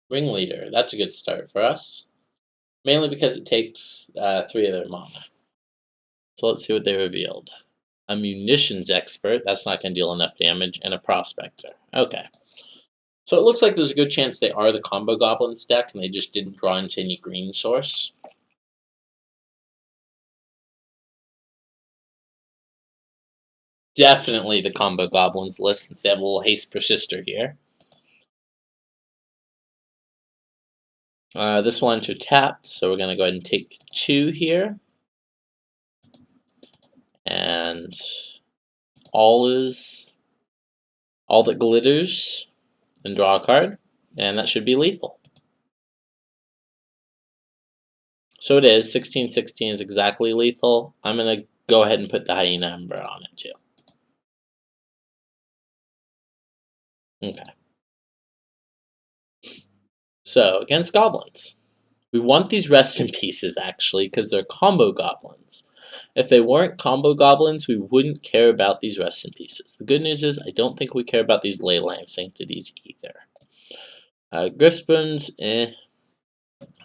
Ringleader, that's a good start for us. Mainly because it takes 3 of their mana. So let's see what they revealed. A munitions expert, that's not going to deal enough damage, and a prospector. Okay. So it looks like there's a good chance they are the combo goblins deck and they just didn't draw into any green source. Definitely the combo goblins list since they have a little haste persister here. This one's tapped, so we're going to go ahead and take 2 here. And all that glitters, and draw a card, and that should be lethal. So it is, 16/16 is exactly lethal. I'm going to go ahead and put the Hyena Ember on it too. Okay. So, against goblins. We want these rest in pieces, actually, because they're combo goblins. If they weren't combo goblins, we wouldn't care about these rest in pieces. The good news is, I don't think we care about these Leyline Sanctities either. Griffspoons, eh.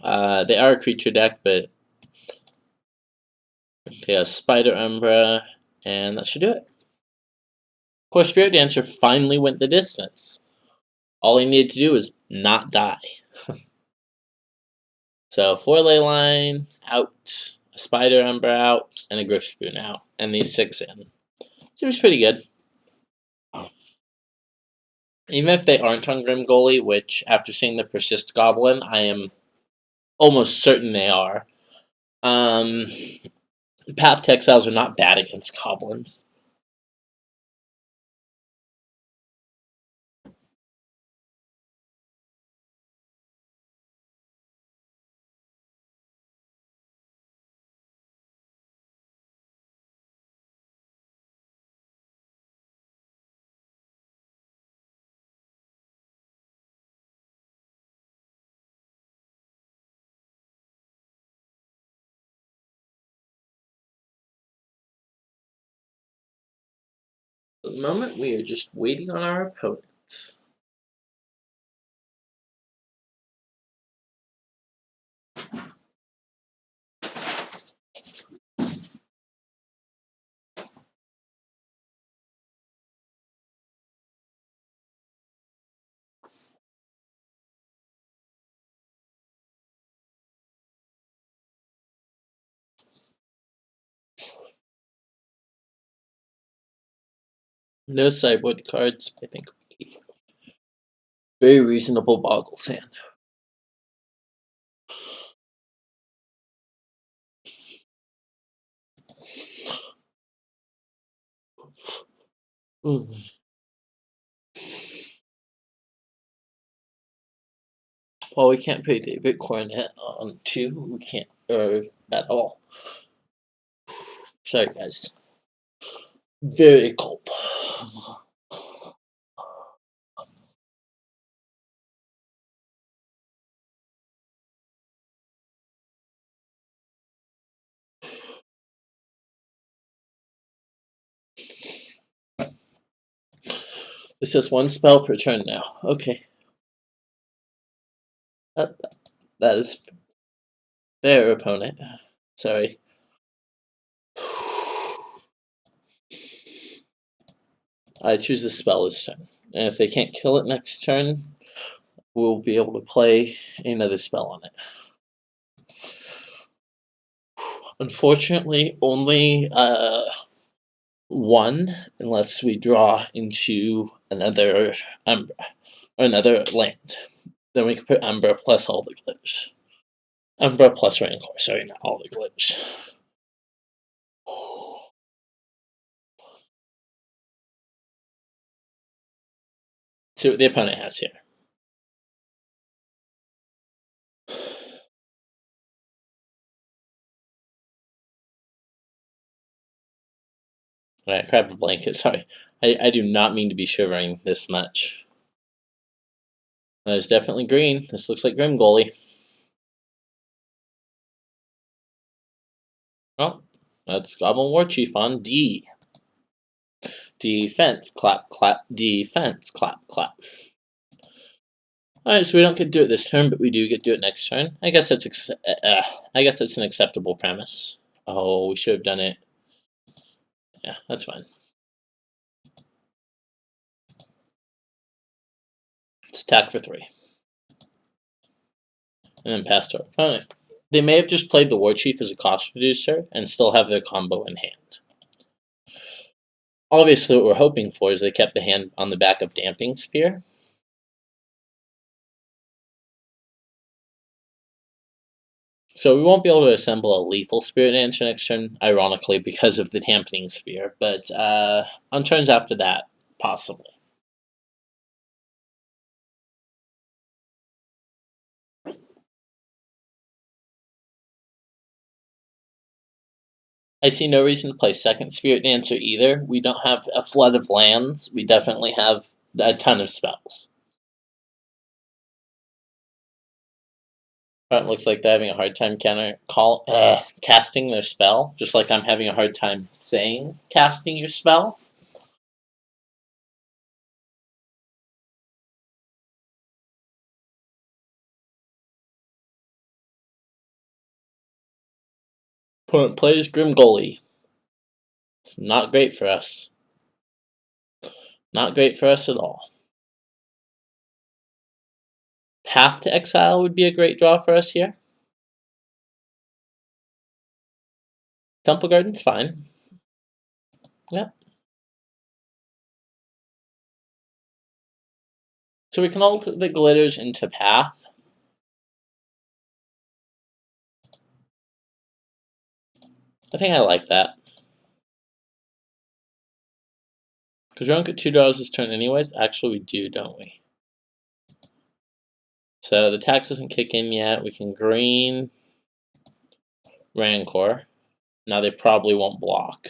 They are a creature deck, but they have Spider Umbra, and that should do it. Of course, Spirit Dancer finally went the distance. All he needed to do was not die. So 4 Leyline out, a Spider Umbra out, and a Griffspoon out, and these 6 in. Seems pretty good. Even if they aren't on Grim Goalie, which after seeing the Persist Goblin, I am almost certain they are. Path to Exiles are not bad against goblins. At the moment, we are just waiting on our opponent. No sideboard cards, I think we keep. Very reasonable Bogles hand. Well, we can't pay David Cornett on 2. We can't, at all. Sorry, guys. Very cold. It's just 1 spell per turn now. Okay. That is fair, opponent. Sorry. I choose the spell this turn. And if they can't kill it next turn, we'll be able to play another spell on it. Unfortunately, only 1, unless we draw into another Umbra, or another land. Then we can put Umbra plus all the glitch. Umbra plus Rancor, sorry, not all the glitch. See what the opponent has here. Alright, grab a blanket, sorry. I do not mean to be shivering this much. That is definitely green. This looks like Grim Goalie. Oh, that's Goblin War Chief on D. Defense, clap, clap, defense, clap, clap. Alright, so we don't get to do it this turn, but we do get to do it next turn. I guess that's an acceptable premise. Oh, we should have done it. Yeah, that's fine. Let's attack for 3. And then pass to our opponent. They may have just played the War Chief as a cost reducer and still have their combo in hand. Obviously, what we're hoping for is they kept the hand on the back of Damping Sphere. So we won't be able to assemble a lethal Spirit Dancer next turn, ironically, because of the Dampening Sphere, but on turns after that, possibly. I see no reason to play second Spirit Dancer either. We don't have a flood of lands. We definitely have a ton of spells. It looks like they're having a hard time casting their spell, just like I'm having a hard time saying casting your spell. Opponent plays Grim Goalie. It's not great for us. Not great for us at all. Path to Exile would be a great draw for us here. Temple Garden's fine. Yep. So we can alter the glitters into Path. I think I like that. Because we don't get 2 draws this turn anyways. Actually, we do, don't we? So the tax doesn't kick in yet. We can green Rancor. Now they probably won't block.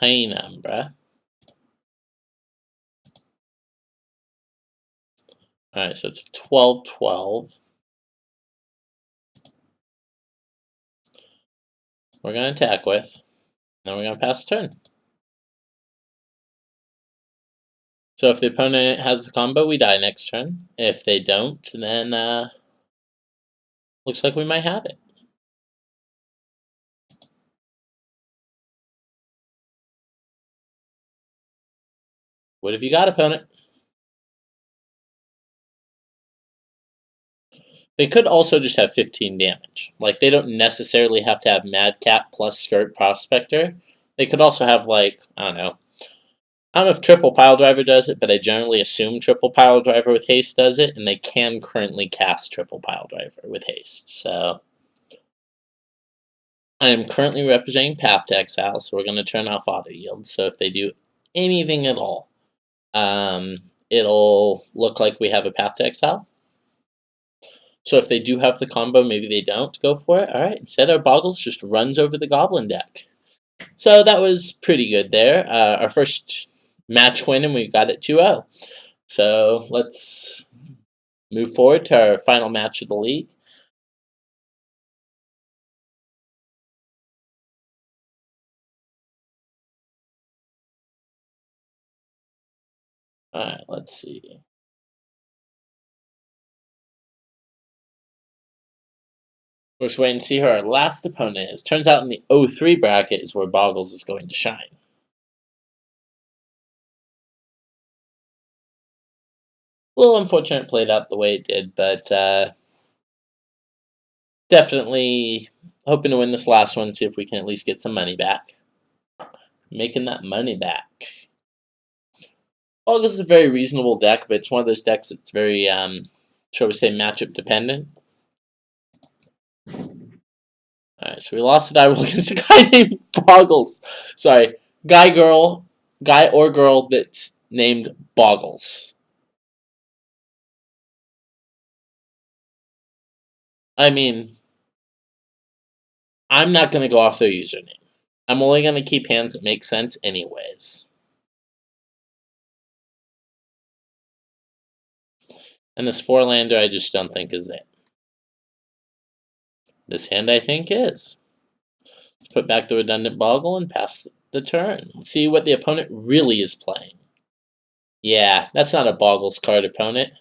Heinambra. Alright, so it's 12-12. We're going to attack with. Then we're going to pass the turn. So if the opponent has the combo, we die next turn. If they don't, then looks like we might have it. What have you got, opponent? They could also just have 15 damage. Like, they don't necessarily have to have Madcap plus Skirt Prospector. They could also have, like, I don't know if Triple Pile Driver does it, but I generally assume Triple Pile Driver with Haste does it, and they can currently cast Triple Pile Driver with Haste. So I am currently representing Path to Exile, so we're going to turn off Auto Yield. So if they do anything at all, it'll look like we have a Path to Exile. So if they do have the combo, maybe they don't go for it. Alright, instead our Bogles just runs over the Goblin deck. So that was pretty good there. Our first match win, and we got it 2-0. So let's move forward to our final match of the league. Alright, let's see. We're just waiting to see who our last opponent is. Turns out in the 0-3 bracket is where Bogles is going to shine. A little unfortunate played out the way it did, but definitely hoping to win this last one, see if we can at least get some money back. Making that money back. Bogles is a very reasonable deck, but it's one of those decks that's very, shall we say, matchup dependent. Alright, so we lost the die roll against a guy named Bogles. Sorry, guy or girl that's named Bogles. I mean, I'm not going to go off their username. I'm only going to keep hands that make sense anyways. And this 4-lander I just don't think is it. This hand I think is. Let's put back the redundant Boggle and pass the turn. Let's see what the opponent really is playing. Yeah, that's not a Boggles card, opponent.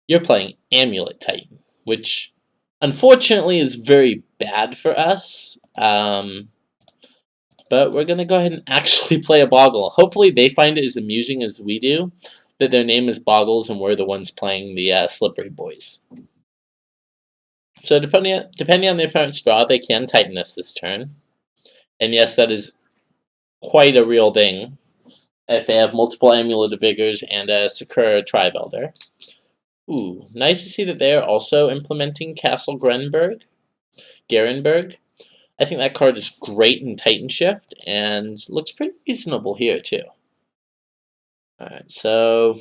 You're playing Amulet Titan, which unfortunately is very bad for us. But we're going to go ahead and actually play a Boggle. Hopefully they find it as amusing as we do, that their name is Boggles and we're the ones playing the Slippery Boys. So depending on the opponent's draw, they can Titan us this turn. And yes, that is quite a real thing if they have multiple Amulet of Vigors and a Sakura Trivelder. Ooh, nice to see that they are also implementing Castle Garenberg. I think that card is great in Titan Shift, and looks pretty reasonable here, too. Alright, so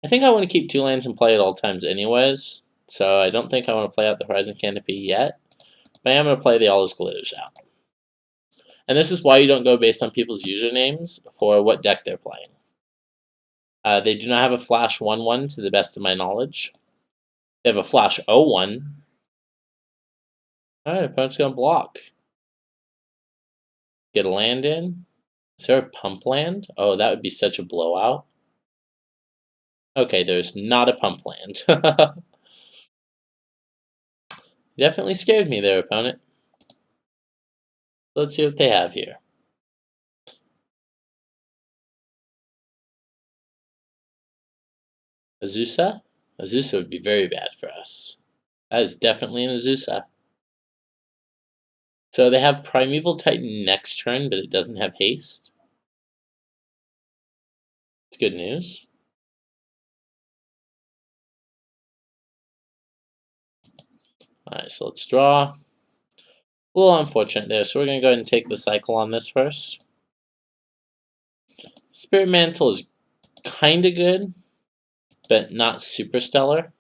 I think I want to keep 2 lands and play at all times anyways, so I don't think I want to play out the Horizon Canopy yet, but I am going to play the All Is Glitters out. And this is why you don't go based on people's usernames for what deck they're playing. They do not have a Flash 1/1 to the best of my knowledge. They have a Flash 0/1. Alright, opponent's going to block. Get a land in. Is there a pump land? Oh, that would be such a blowout. Okay, there's not a pump land. Definitely scared me there, opponent. Let's see what they have here. Azusa? Azusa would be very bad for us. That is definitely an Azusa. So they have Primeval Titan next turn, but it doesn't have haste. It's good news. Alright, so let's draw. A little unfortunate there, so we're going to go ahead and take the cycle on this first. Spirit Mantle is kind of good, but not super stellar.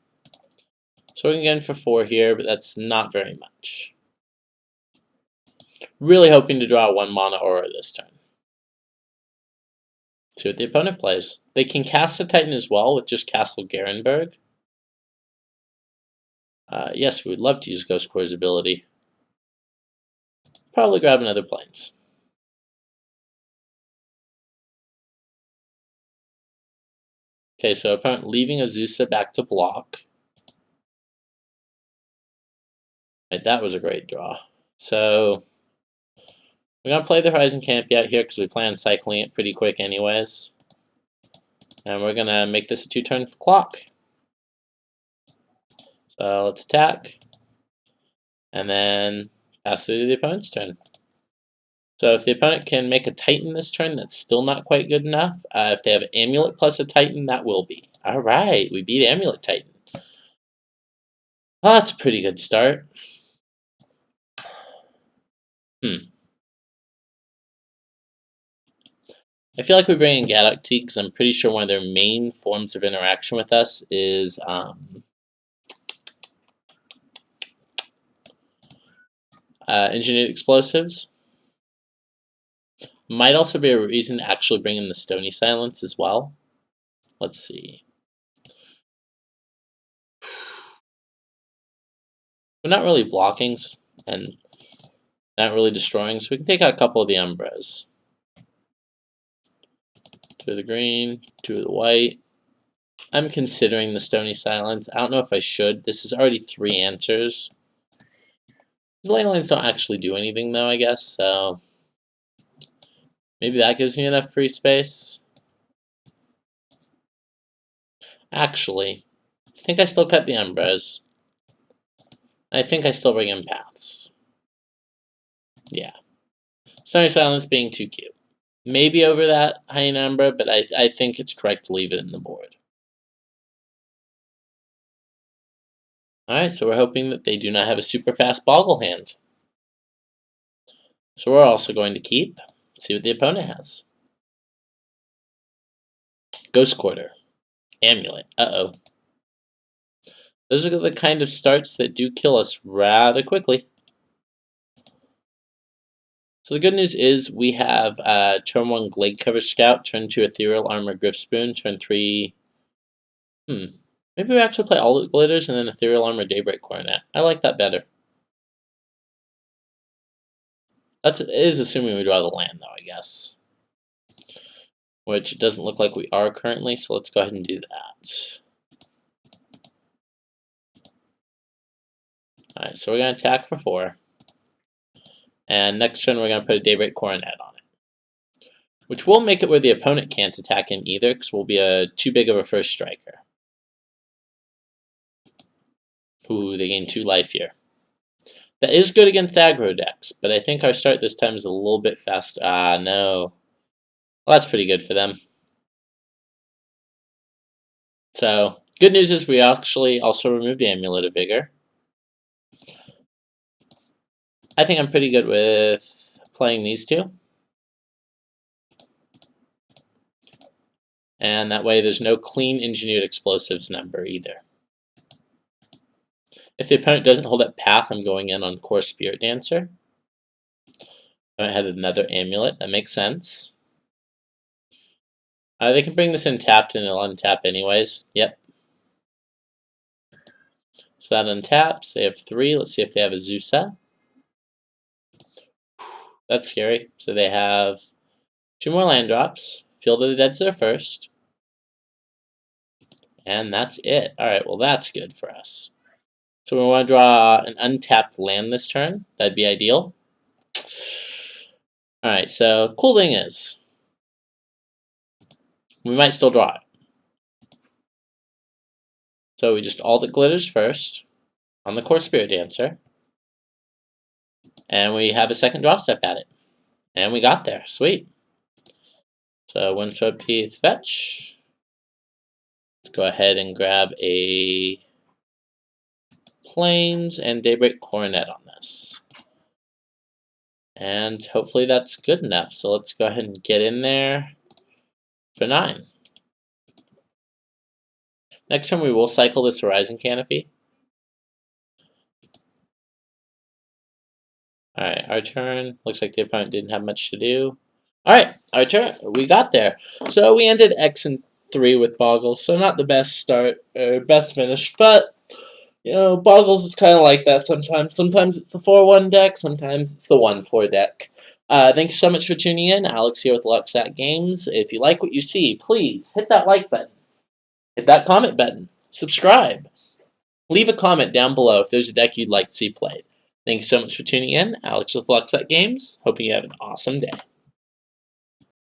So we're going to get in for 4 here, but that's not very much. Really hoping to draw a 1-mana Aura this turn. See what the opponent plays. They can cast a Titan as well with just Castle Garenberg. Yes, we would love to use Ghost Core's ability. Probably grab another Plains. Okay, so opponent leaving Azusa back to block. Right, that was a great draw. So we're going to play the Horizon Canopy out here because we plan on cycling it pretty quick anyways. And we're going to make this a 2-turn clock. So let's attack. And then pass it to the opponent's turn. So if the opponent can make a Titan this turn, that's still not quite good enough. If they have Amulet plus a Titan, that will be. Alright, we beat Amulet Titan. Well, that's a pretty good start. I feel like we bring in Gaddock Tea because I'm pretty sure one of their main forms of interaction with us is engineered explosives. Might also be a reason to actually bring in the Stony Silence as well. Let's see. We're not really blocking and not really destroying, so we can take out a couple of the Umbras. 2 of the green, 2 of the white. I'm considering the Stony Silence. I don't know if I should. This is already 3 answers. These Leylines don't actually do anything though, I guess, so maybe that gives me enough free space. Actually, I think I still cut the Umbras. I think I still bring in Paths. Yeah. Stony Silence being too cute. Maybe over that high number, but I think it's correct to leave it in the board. Alright, so we're hoping that they do not have a super fast Boggle hand. So we're also going to keep. See what the opponent has. Ghost Quarter. Amulet. Uh-oh. Those are the kind of starts that do kill us rather quickly. So the good news is we have turn 1 Glade Cover Scout, turn 2 Ethereal Armor Griff Spoon, turn 3... Maybe we actually play all the glitters and then Ethereal Armor Daybreak Coronet. I like that better. That is assuming we draw the land, though, I guess. Which it doesn't look like we are currently, so let's go ahead and do that. Alright, so we're going to attack for 4. And next turn we're going to put a Daybreak Coronet on it. Which will make it where the opponent can't attack in either, because we'll be too big of a first striker. Ooh, they gain 2 life here. That is good against aggro decks, but I think our start this time is a little bit faster. Ah, no. Well, that's pretty good for them. So, good news is we actually also removed the Amulet of Vigor. I think I'm pretty good with playing these two. And that way there's no clean Engineered Explosives number either. If the opponent doesn't hold up Path, I'm going in on Core Spirit Dancer. I had another Amulet, that makes sense. They can bring this in tapped and it'll untap anyways. Yep. So that untaps. They have 3. Let's see if they have a Zusa. That's scary. So they have 2 more land drops. Field of the Dead's their first. And that's it. Alright, well that's good for us. So we want to draw an untapped land this turn. That'd be ideal. Alright, so cool thing is, we might still draw it. So we just all the glitters first on the Core Spirit Dancer. And we have a second draw step at it. And we got there. Sweet. So Windswept Teeth fetch. Let's go ahead and grab a Plains and Daybreak Coronet on this. And hopefully that's good enough. So let's go ahead and get in there for 9. Next time we will cycle this Horizon Canopy. Alright, our turn. Looks like the opponent didn't have much to do. Alright, our turn. We got there. So we ended X and 3 with Bogles. So not the best start, or best finish, but you know, Bogles is kind of like that sometimes. Sometimes it's the 4-1 deck, sometimes it's the 1-4 deck. Thank you so much for tuning in. Alex here with Lucksack Games. If you like what you see, please hit that like button. Hit that comment button. Subscribe. Leave a comment down below if there's a deck you'd like to see played. Thank you so much for tuning in. Alex with Lucksack Games. Hoping you have an awesome day.